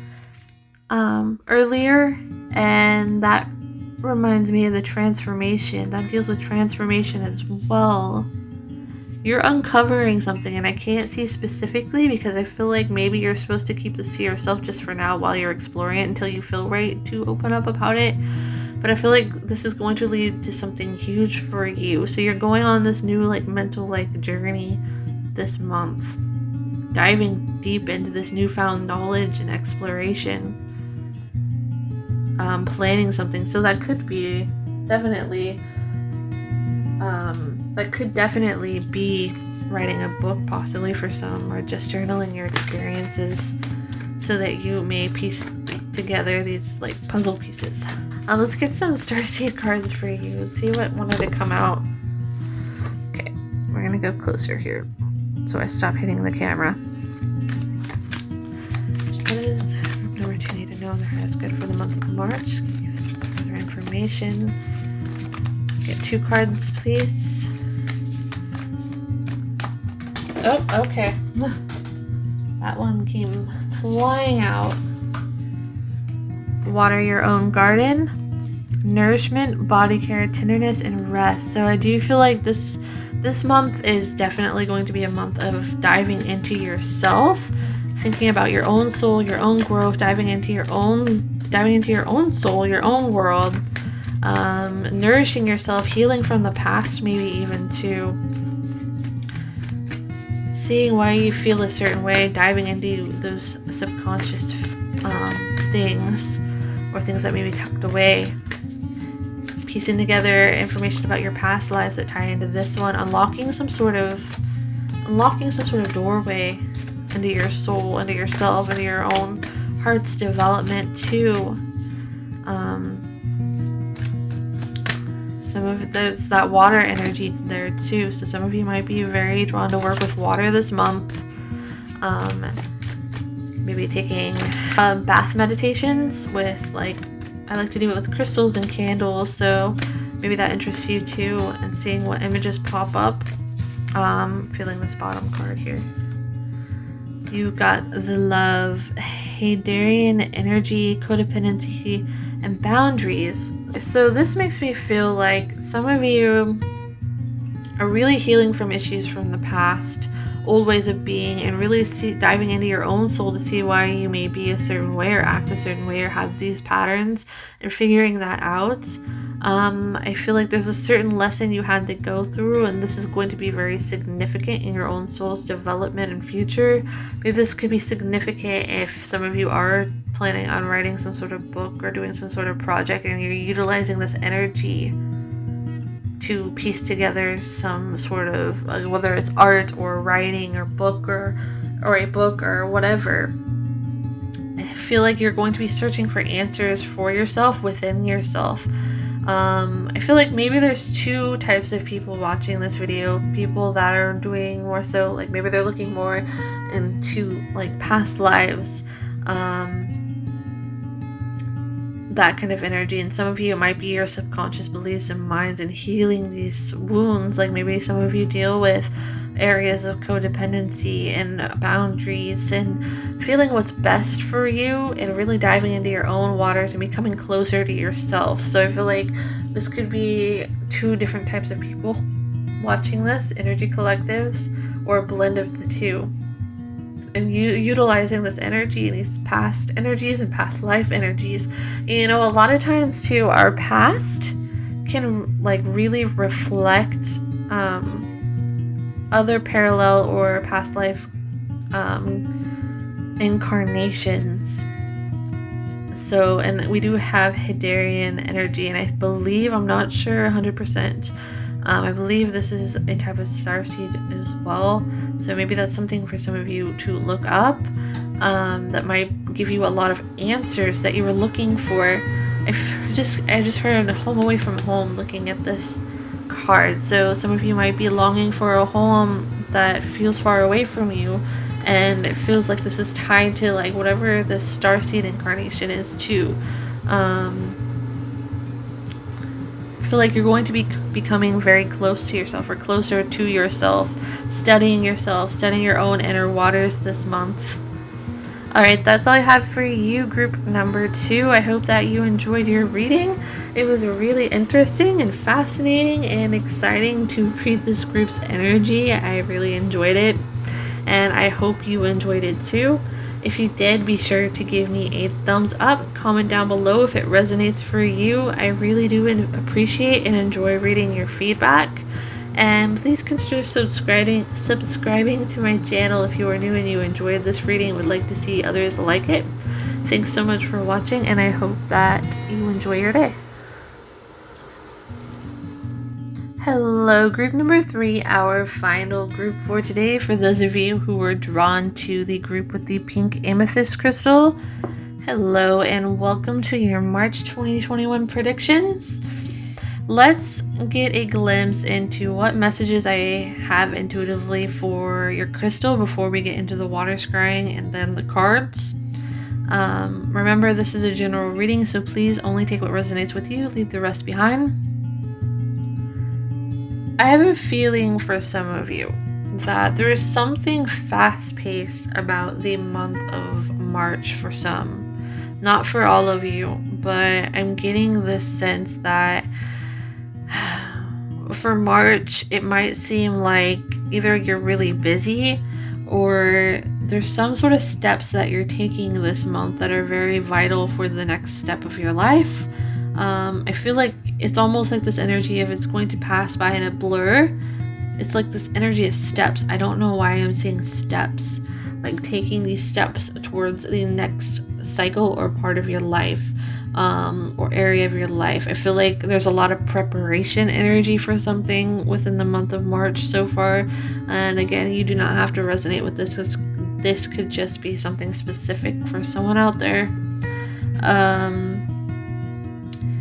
earlier, and that reminds me of the transformation. That deals with transformation as well. You're uncovering something, and I can't see specifically because I feel like maybe you're supposed to keep this to yourself just for now while you're exploring it until you feel right to open up about it. But I feel like this is going to lead to something huge for you. So you're going on this new mental journey this month, diving deep into this newfound knowledge and exploration, planning something. So that could be definitely be writing a book possibly for some, or just journaling your experiences so that you may piece together these puzzle pieces. Let's get some Starseed cards for you. Let's see what wanted to come out. Okay, we're gonna go closer here so I stop hitting the camera. What is group number 2 need to know that's good for the month of March? Give further information. Get 2 cards, please. Oh, okay. That one came flying out. Water your own garden, nourishment, body care, tenderness, and rest. So I do feel like this month is definitely going to be a month of diving into yourself, thinking about your own soul, your own growth, diving into your own soul, your own world, nourishing yourself, healing from the past, maybe even too. Seeing why you feel a certain way, diving into those subconscious things or things that may be tucked away, piecing together information about your past lives that tie into this one, unlocking some sort of doorway into your soul, into yourself, into your own heart's development too. Some of it, there's that water energy there too, so some of you might be very drawn to work with water this month. maybe taking bath meditations with, like, I like to do it with crystals and candles, so maybe that interests you too, and seeing what images pop up. Feeling this bottom card here. You got the love, Hadarian energy, codependency, and boundaries. So this makes me feel like some of you are really healing from issues from the past, old ways of being, and really diving into your own soul to see why you may be a certain way or act a certain way or have these patterns, and figuring that out. I feel like there's a certain lesson you had to go through, and this is going to be very significant in your own soul's development and future. Maybe this could be significant if some of you are planning on writing some sort of book or doing some sort of project, and you're utilizing this energy to piece together some sort of, whether it's art or writing or book or a book or whatever. I feel like you're going to be searching for answers for yourself within yourself. I feel like maybe there's two types of people watching this video. People that are doing more so, like, maybe they're looking more into, like, past lives, that kind of energy. And some of you, it might be your subconscious beliefs and minds and healing these wounds. Like, maybe some of you deal with areas of codependency and boundaries and feeling what's best for you, and really diving into your own waters and becoming closer to yourself. So I feel like this could be two different types of people watching this, energy collectives, or a blend of the two. And utilizing this energy, these past energies and past life energies. You know, a lot of times too, our past can, like, really reflect other parallel or past life incarnations. So, and we do have Hadarian energy, and I believe, I'm not sure 100%, I believe this is a type of starseed as well. So maybe that's something for some of you to look up, that might give you a lot of answers that you were looking for. I just heard home away from home looking at this card. So some of you might be longing for a home that feels far away from you, and it feels like this is tied to, like, whatever this starseed incarnation is too. I feel like you're going to be becoming very close to yourself, or closer to yourself, studying your own inner waters this month. Alright, that's all I have for you, group number 2. I hope that you enjoyed your reading. It was really interesting and fascinating and exciting to read this group's energy. I really enjoyed it, and I hope you enjoyed it too. If you did, be sure to give me a thumbs up. Comment down below if it resonates for you. I really do appreciate and enjoy reading your feedback. And please consider subscribing to my channel if you are new and you enjoyed this reading and would like to see others like it. Thanks so much for watching, and I hope that you enjoy your day. Hello, group number 3, our final group for today. For those of you who were drawn to the group with the pink amethyst crystal, hello and welcome to your March 2021 predictions. Let's get a glimpse into what messages I have intuitively for your crystal before we get into the water scrying and then the cards. Remember, this is a general reading, so please only take what resonates with you, leave the rest behind. I have a feeling for some of you that there is something fast-paced about the month of March for some. Not for all of you, but I'm getting this sense that for March, it might seem like either you're really busy or there's some sort of steps that you're taking this month that are very vital for the next step of your life. I feel like it's almost like this energy of it's going to pass by in a blur. It's like this energy of steps. I don't know why I'm saying steps. Like taking these steps towards the next cycle or part of your life, or area of your life. I feel like there's a lot of preparation energy for something within the month of March so far. And again, you do not have to resonate with this, because this could just be something specific for someone out there.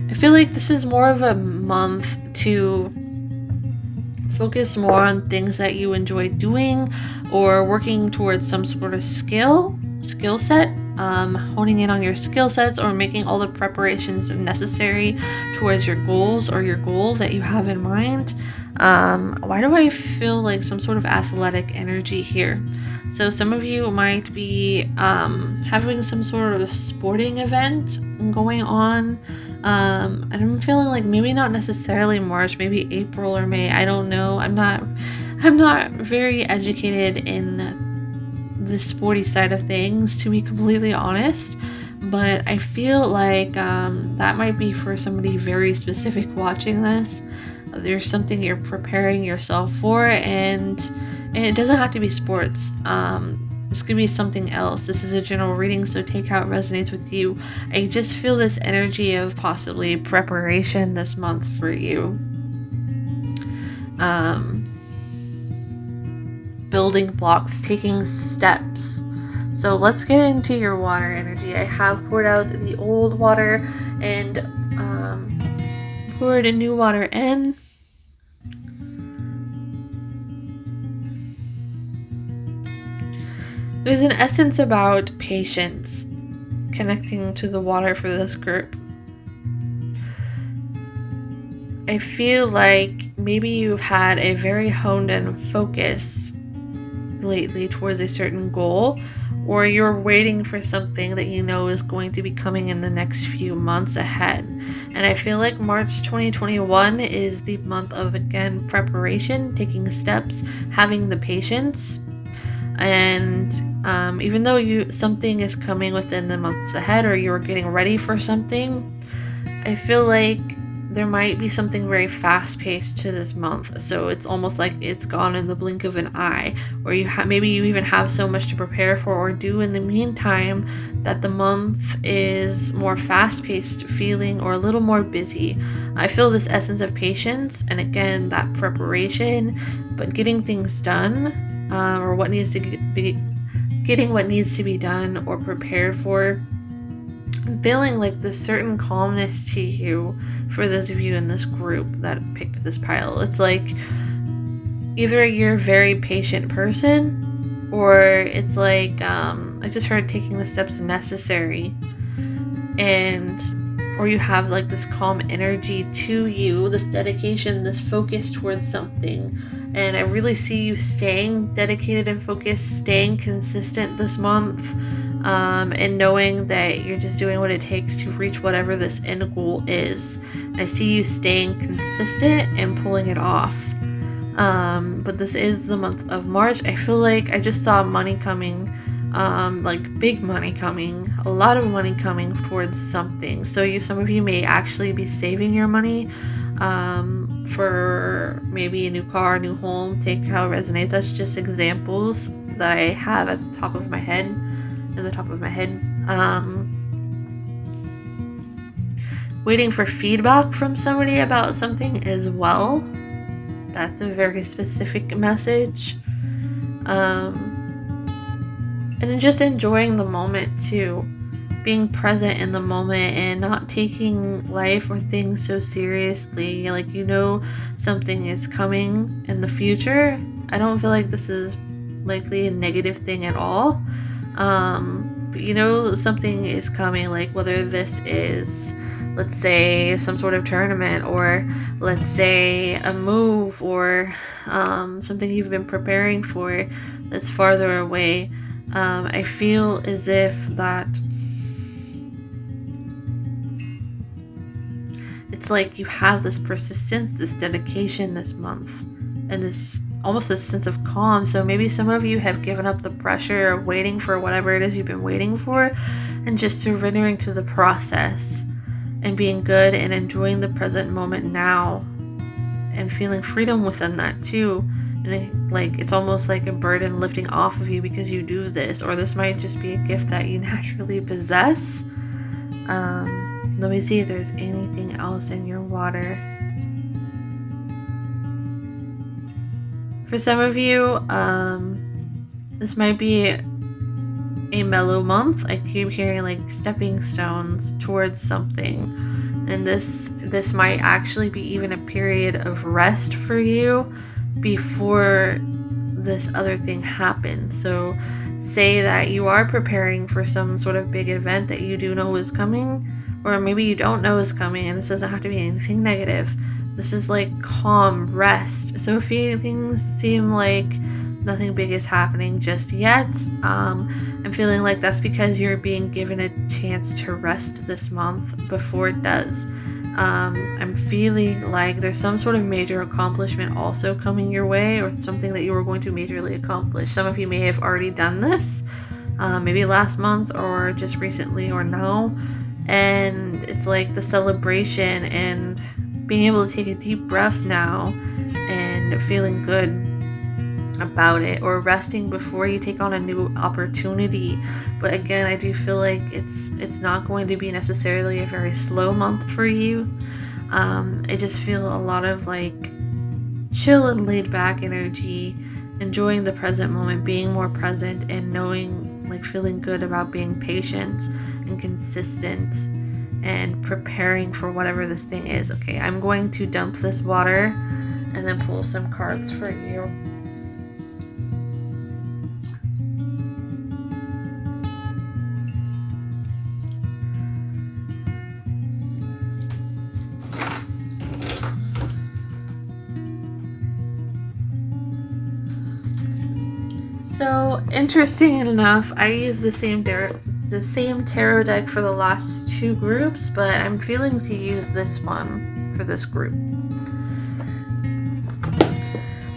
I feel like this is more of a month to focus more on things that you enjoy doing or working towards some sort of skill. skill set, honing in on your skill sets, or making all the preparations necessary towards your goals or your goal that you have in mind. Why do I feel like some sort of athletic energy here? So some of you might be having some sort of sporting event going on. And I'm feeling like maybe not necessarily March, maybe April or May. I don't know. I'm not very educated in the sporty side of things, to be completely honest. But I feel like that might be for somebody very specific watching this. There's something you're preparing yourself for, and it doesn't have to be sports. This could be something else. This is a general reading, so take how it resonates with you. I just feel this energy of possibly preparation this month for you. Building blocks, taking steps. So let's get into your water energy. I have poured out the old water and poured a new water in. There's an essence about patience connecting to the water for this group. I feel like maybe you've had a very honed in focus lately towards a certain goal, or you're waiting for something that you know is going to be coming in the next few months ahead. And I feel like March 2021 is the month of, again, preparation, taking steps, having the patience. And even though something is coming within the months ahead, or you're getting ready for something, I feel like there might be something very fast-paced to this month. So it's almost like it's gone in the blink of an eye, or maybe you even have so much to prepare for or do in the meantime that the month is more fast-paced feeling or a little more busy. I feel this essence of patience, and again, that preparation, but getting things done, or what needs to be getting what needs to be done or prepared for. I'm feeling like this certain calmness to you for those of you in this group that picked this pile. It's like either you're a very patient person, or it's like I just heard taking the steps necessary, or you have like this calm energy to you, this dedication, this focus towards something. And I really see you staying dedicated and focused, staying consistent this month, and knowing that you're just doing what it takes to reach whatever this end goal is. I see you staying consistent and pulling it off. But this is the month of March. I feel like I just saw money coming, like big money coming, a lot of money coming towards something. So some of you may actually be saving your money for maybe a new car, a new home. Take how it resonates. That's just examples that I have at the top of my head. Waiting for feedback from somebody about something as well. That's a very specific message. And then just enjoying the moment too. Being present in the moment and not taking life or things so seriously. Like, something is coming in the future. I don't feel like this is likely a negative thing at all. But something is coming, like whether this is, let's say, some sort of tournament, or let's say a move, or something you've been preparing for that's farther away. I feel as if that it's like you have this persistence, this dedication this month, and this almost a sense of calm. So maybe some of you have given up the pressure of waiting for whatever it is you've been waiting for, and just surrendering to the process and being good and enjoying the present moment now, and feeling freedom within that too. And it's almost like a burden lifting off of you because you do this, or this might just be a gift that you naturally possess. Let me see if there's anything else in your water. For some of you, this might be a mellow month. I keep hearing like stepping stones towards something, and this might actually be even a period of rest for you before this other thing happens. So say that you are preparing for some sort of big event that you do know is coming, or maybe you don't know is coming, and this doesn't have to be anything negative. This is like calm, rest. So if things seem like nothing big is happening just yet, I'm feeling like that's because you're being given a chance to rest this month before it does. I'm feeling like there's some sort of major accomplishment also coming your way, or something that you were going to majorly accomplish. Some of you may have already done this, maybe last month or just recently or now, and it's like the celebration and being able to take a deep breath now and feeling good about it, or resting before you take on a new opportunity. But again, I do feel like it's not going to be necessarily a very slow month for you. I just feel a lot of like chill and laid back energy, enjoying the present moment, being more present, and knowing, like, feeling good about being patient and consistent and preparing for whatever this thing is. Okay, I'm going to dump this water and then pull some cards for you. So, interesting enough, I use the same tarot deck for the last two groups, but I'm feeling to use this one for this group.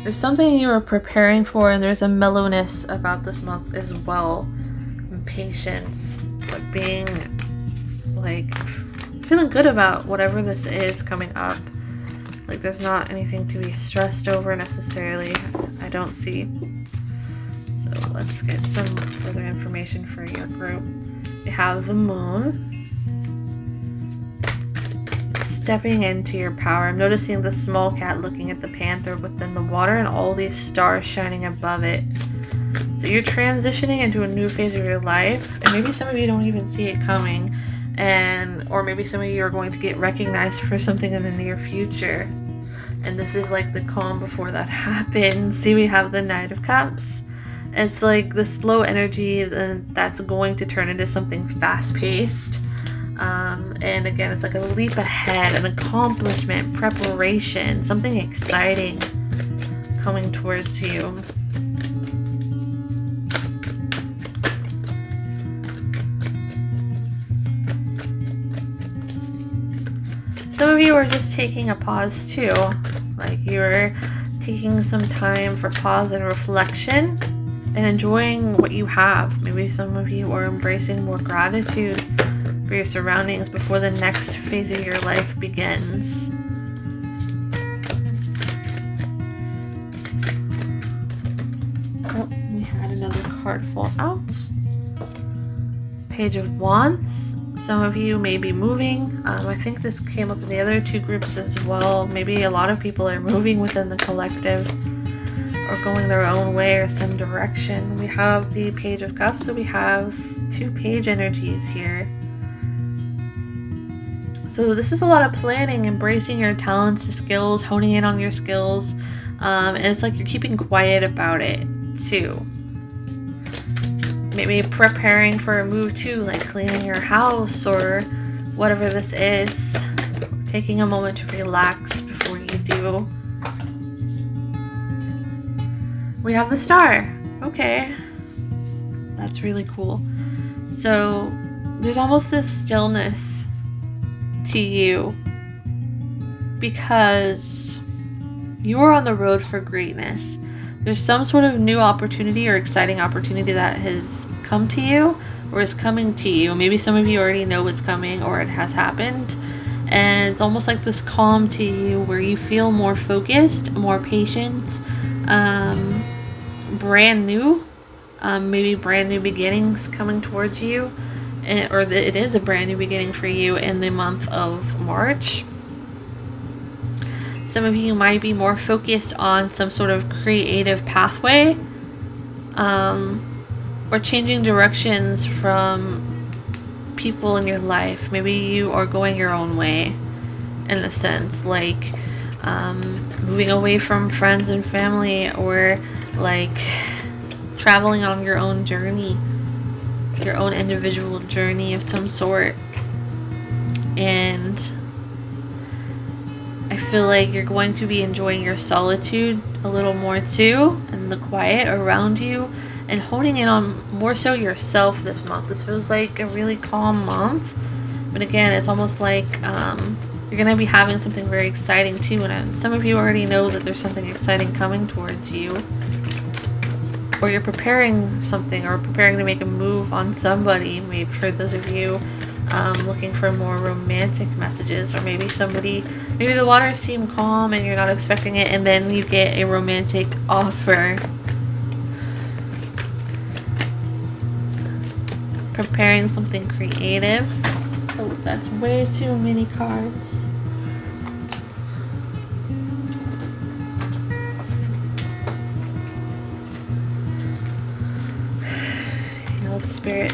There's something you are preparing for, and there's a mellowness about this month as well. And patience, but being like feeling good about whatever this is coming up. Like, there's not anything to be stressed over necessarily, I don't see. So let's get some further information for your group. We have the moon. Stepping into your power. I'm noticing the small cat looking at the panther within the water and all these stars shining above it. So you're transitioning into a new phase of your life, and maybe some of you don't even see it coming, or maybe some of you are going to get recognized for something in the near future. And this is like the calm before that happens. See, we have the Knight of Cups. It's like the slow energy that's going to turn into something fast-paced. And again, it's like a leap ahead, an accomplishment, preparation, something exciting coming towards you. Some of you are just taking a pause too. Like, you're taking some time for pause and reflection and enjoying what you have. Maybe some of you are embracing more gratitude for your surroundings before the next phase of your life begins. Oh, we had another card fall out. Page of Wands. Some of you may be moving. I think this came up in the other two groups as well. Maybe a lot of people are moving within the collective, or going their own way or some direction. We have the Page of Cups, so we have two page energies here. So this is a lot of planning, embracing your talents, skills, honing in on your skills, and it's like you're keeping quiet about it too. Maybe preparing for a move too, like cleaning your house or whatever this is. Taking a moment to relax before you do. We have the Star. Okay. That's really cool. So there's almost this stillness to you because you are on the road for greatness. There's some sort of new opportunity or exciting opportunity that has come to you or is coming to you. Maybe some of you already know what's coming or it has happened. And it's almost like this calm to you where you feel more focused, more patient, brand new, maybe brand new beginnings coming towards you, it is a brand new beginning for you in the month of March. Some of you might be more focused on some sort of creative pathway, or changing directions from people in your life. Maybe you are going your own way in a sense, like moving away from friends and family, or like traveling on your own journey, your own individual journey of some sort. And I feel like you're going to be enjoying your solitude a little more too, and the quiet around you, and honing in on more so yourself this month. This feels like a really calm month, but again, it's almost like you're going to be having something very exciting too, and some of you already know that there's something exciting coming towards you, or you're preparing something, or preparing to make a move on somebody. Maybe for those of you looking for more romantic messages, or maybe the waters seem calm and you're not expecting it, and then you get a romantic offer. Preparing something creative. Oh, that's way too many cards. You know, Spirit.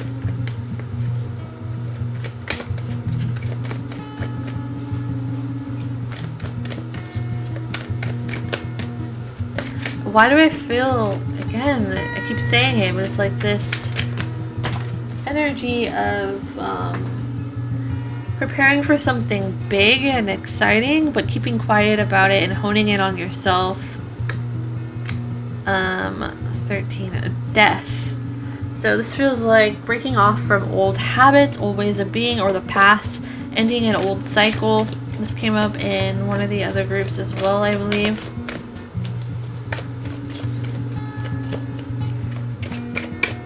Why do I feel, again, I keep saying it, but it's like this energy of preparing for something big and exciting, but keeping quiet about it and honing in on yourself. 13, death. So this feels like breaking off from old habits, old ways of being, or the past, ending an old cycle. This came up in one of the other groups as well, I believe.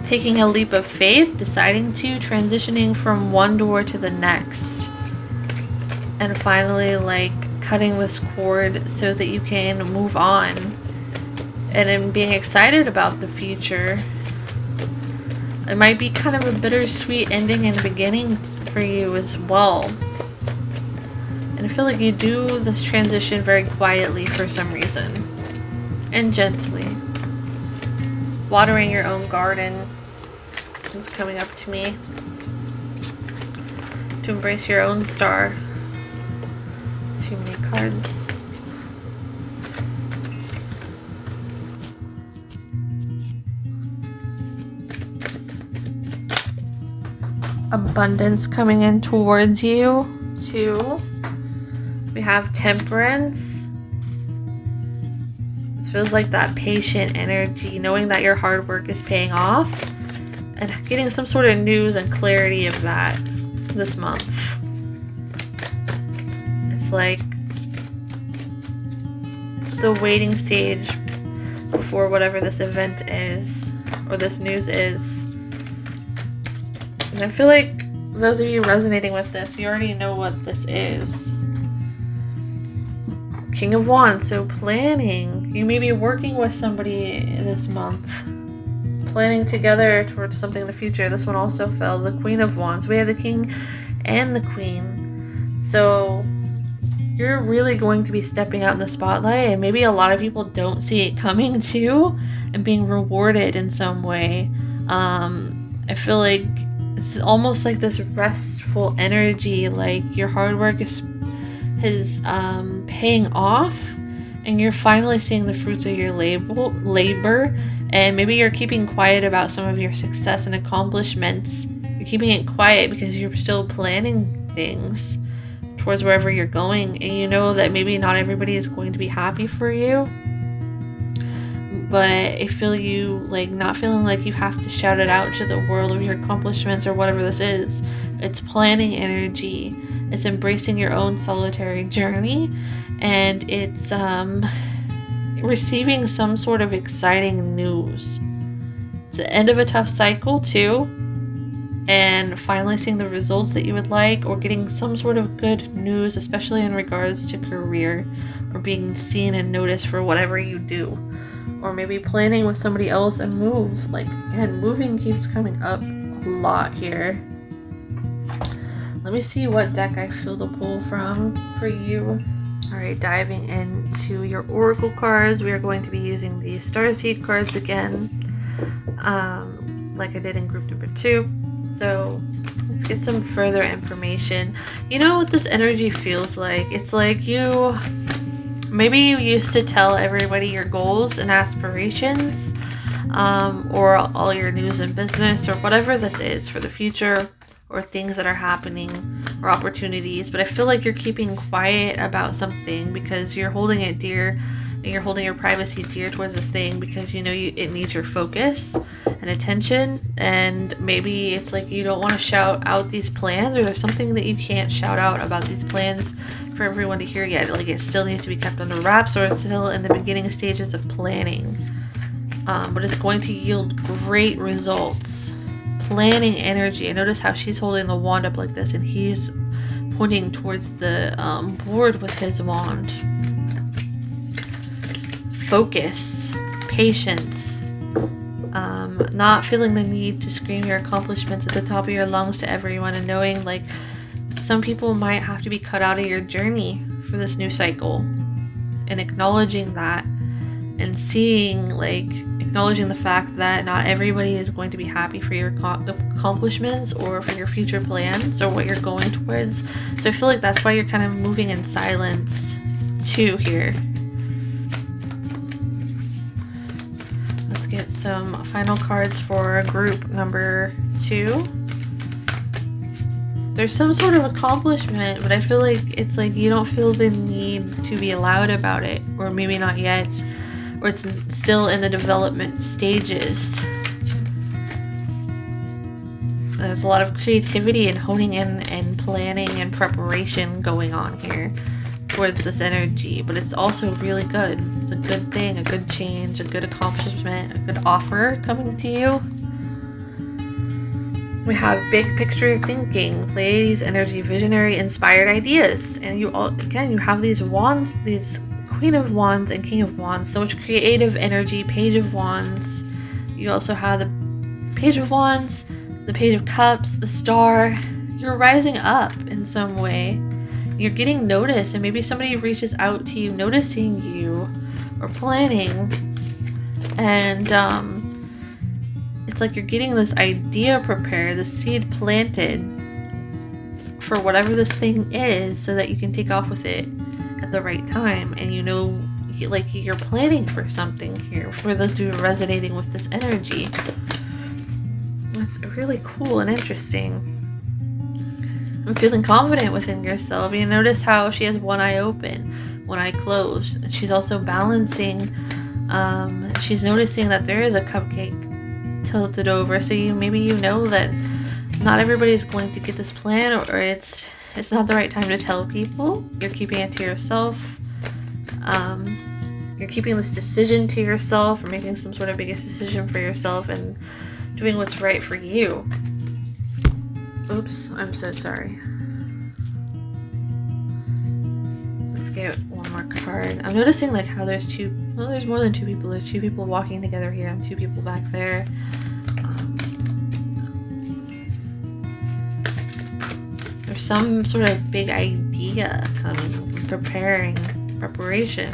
Taking a leap of faith, deciding to, transitioning from one door to the next. And finally, like, cutting this cord so that you can move on. And then being excited about the future. It might be kind of a bittersweet ending and beginning for you as well. And I feel like you do this transition very quietly for some reason. And gently. Watering your own garden is coming up to me. To embrace your own star. Too many cards. Abundance coming in towards you too. We have temperance. This feels like that patient energy, knowing that your hard work is paying off, and getting some sort of news and clarity of that this month. It's like the waiting stage before whatever this event is, or this news is. And I feel like those of you resonating with this, you already know what this is. King of Wands, so planning. You may be working with somebody this month. Planning together towards something in the future. This one also fell. The Queen of Wands. We have the King and the Queen. So you're really going to be stepping out in the spotlight, and maybe a lot of people don't see it coming too, and being rewarded in some way. I feel like it's almost like this restful energy, like your hard work is paying off, and you're finally seeing the fruits of your labor, and maybe you're keeping quiet about some of your success and accomplishments. You're keeping it quiet because you're still planning things towards wherever you're going, and you know that maybe not everybody is going to be happy for you, but I feel you like not feeling like you have to shout it out to the world of your accomplishments or whatever this is. It's planning energy. It's embracing your own solitary journey, and it's receiving some sort of exciting news. It's the end of a tough cycle too, and finally seeing the results that you would like, or getting some sort of good news, especially in regards to career, or being seen and noticed for whatever you do, or maybe planning with somebody else a move. Like, again, moving keeps coming up a lot here. Let me see what deck I feel to pull from for you. Alright, diving into your oracle cards, we are going to be using the Starseed cards again, like I did in group number 2. So let's get some further information. You know what this energy feels like? It's like maybe you used to tell everybody your goals and aspirations, or all your news and business, or whatever this is for the future, or things that are happening, or opportunities. But I feel like you're keeping quiet about something because you're holding it dear, and you're holding your privacy dear towards this thing because you know it needs your focus and attention. And maybe it's like you don't want to shout out these plans, or there's something that you can't shout out about these plans for everyone to hear yet. Like it still needs to be kept under wraps, or it's still in the beginning stages of planning. But it's going to yield great results. Planning energy. I notice how she's holding the wand up like this, and he's pointing towards the board with his wand. Focus, patience, not feeling the need to scream your accomplishments at the top of your lungs to everyone, and knowing like some people might have to be cut out of your journey for this new cycle, and acknowledging that, and seeing, like, acknowledging the fact that not everybody is going to be happy for your accomplishments or for your future plans or what you're going towards. So I feel like that's why you're kind of moving in silence too here. Let's get some final cards for group number 2. There's some sort of accomplishment, but I feel like it's like you don't feel the need to be loud about it, or maybe not yet, or it's still in the development stages. There's a lot of creativity and honing in and planning and preparation going on here towards this energy, but it's also really good. It's a good thing, a good change, a good accomplishment, a good offer coming to you. We have big picture thinking, Pleiades energy, visionary, inspired ideas. And you all, again, you have these wands, these Queen of Wands and King of Wands, so much creative energy. Page of Wands. You also have the Page of Wands, the Page of Cups, the Star. You're rising up in some way. You're getting noticed, and maybe somebody reaches out to you, noticing you or planning. And it's like you're getting this idea prepared, the seed planted for whatever this thing is, so that you can take off with it at the right time. And you know, like, you're planning for something here for those who are resonating with this energy. That's really cool and interesting. I'm feeling confident within yourself. You notice how she has one eye open, one eye closed. And she's also balancing. She's noticing that there is a cupcake tilted over, so maybe you know that not everybody's going to get this plan, or it's not the right time to tell people. You're keeping it to yourself. You're keeping this decision to yourself, or making some sort of biggest decision for yourself, and doing what's right for you. Oops, I'm so sorry. Let's get one more card. I'm noticing like how there's there's more than 2 people. There's 2 people walking together here and 2 people back there. There's some sort of big idea coming, preparation.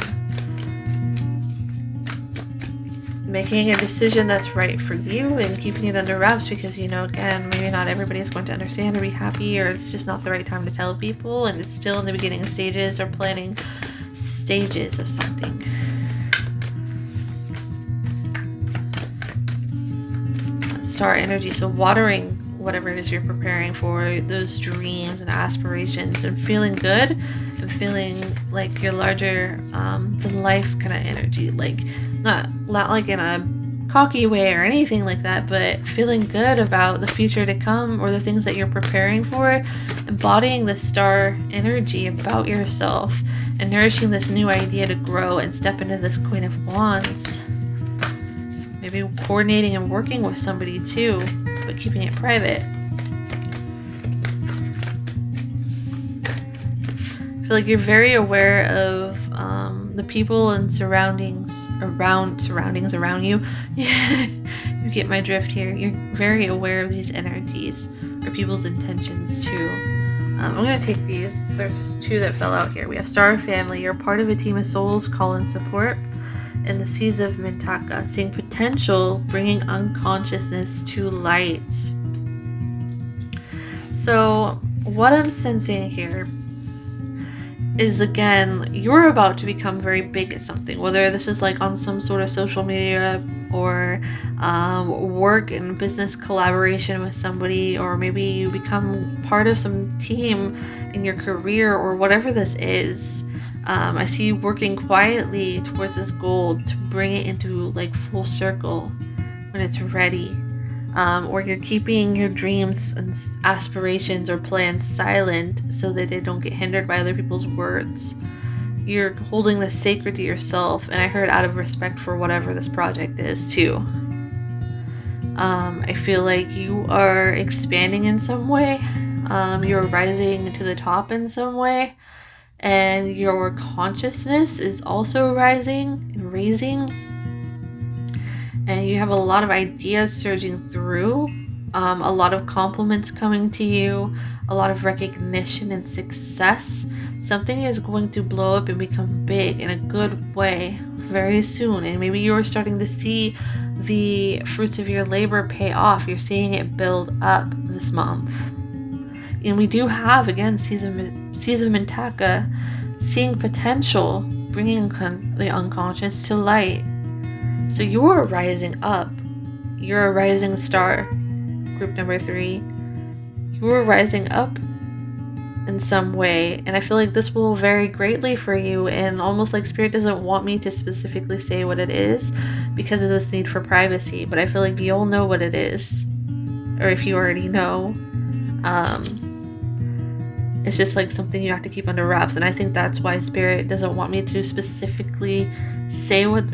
Making a decision that's right for you and keeping it under wraps because, you know, again, maybe not everybody is going to understand or be happy, or it's just not the right time to tell people, and it's still in the beginning stages or planning stages of something. Star energy, so watering whatever it is you're preparing for, those dreams and aspirations, and feeling good and feeling like you're larger than life kind of energy, like not like in a cocky way or anything like that, but feeling good about the future to come, or the things that you're preparing for, embodying the star energy about yourself and nourishing this new idea to grow and step into this Queen of Wands. Maybe coordinating and working with somebody too, but keeping it private. I feel like you're very aware of the people and surroundings around you. You get my drift here. You're very aware of these energies or people's intentions too. I'm going to take these. There's 2 that fell out here. We have Star Family. You're part of a team of souls, call and support. And the Seas of Mintaka, seeing potential, bringing unconsciousness to light. So what I'm sensing here is, again, you're about to become very big at something, whether this is like on some sort of social media or work and business collaboration with somebody, or maybe you become part of some team in your career or whatever this is. I see you working quietly towards this goal to bring it into like full circle when it's ready. Or you're keeping your dreams and aspirations or plans silent so that they don't get hindered by other people's words. You're holding this sacred to yourself, and I heard out of respect for whatever this project is too. I feel like you are expanding in some way. You're rising to the top in some way, and your consciousness is also rising and raising. And you have a lot of ideas surging through, a lot of compliments coming to you, a lot of recognition and success. Something is going to blow up and become big in a good way very soon, and maybe you're starting to see the fruits of your labor pay off. You're seeing it build up this month. And we do have, again, Seas of Mintaka, seeing potential, bringing the unconscious to light. So you're rising up. You're a rising star, group number 3. You're rising up in some way, and I feel like this will vary greatly for you, and almost like Spirit doesn't want me to specifically say what it is because of this need for privacy, but I feel like you'll know what it is, or if you already know, it's just like something you have to keep under wraps, and I think that's why Spirit doesn't want me to specifically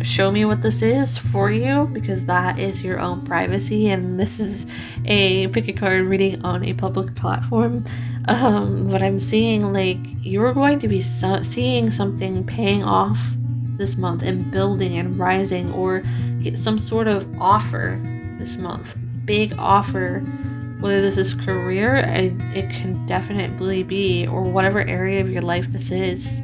show me what this is for you, because that is your own privacy, and this is a pick a card reading on a public platform. But I'm seeing like you're going to be seeing something paying off this month and building and rising, or get some sort of offer this month, big offer, whether this is career, it can definitely be, or whatever area of your life this is.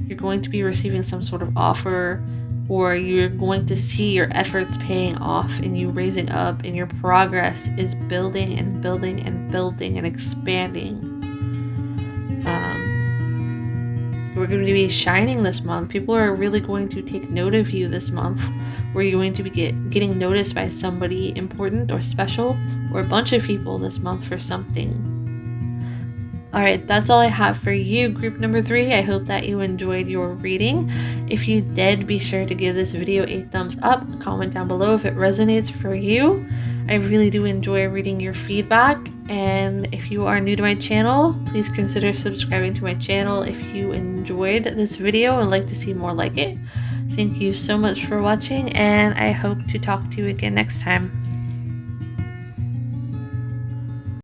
You're going to be receiving some sort of offer, or you're going to see your efforts paying off and you raising up, and your progress is building and building and building and expanding. You're going to be shining this month. People are really going to take note of you this month, where you're going to be getting noticed by somebody important or special, or a bunch of people this month for something. Alright, that's all I have for you, group number 3. I hope that you enjoyed your reading. If you did, be sure to give this video a thumbs up. Comment down below if it resonates for you. I really do enjoy reading your feedback. And if you are new to my channel, please consider subscribing to my channel if you enjoyed this video and like to see more like it. Thank you so much for watching, and I hope to talk to you again next time.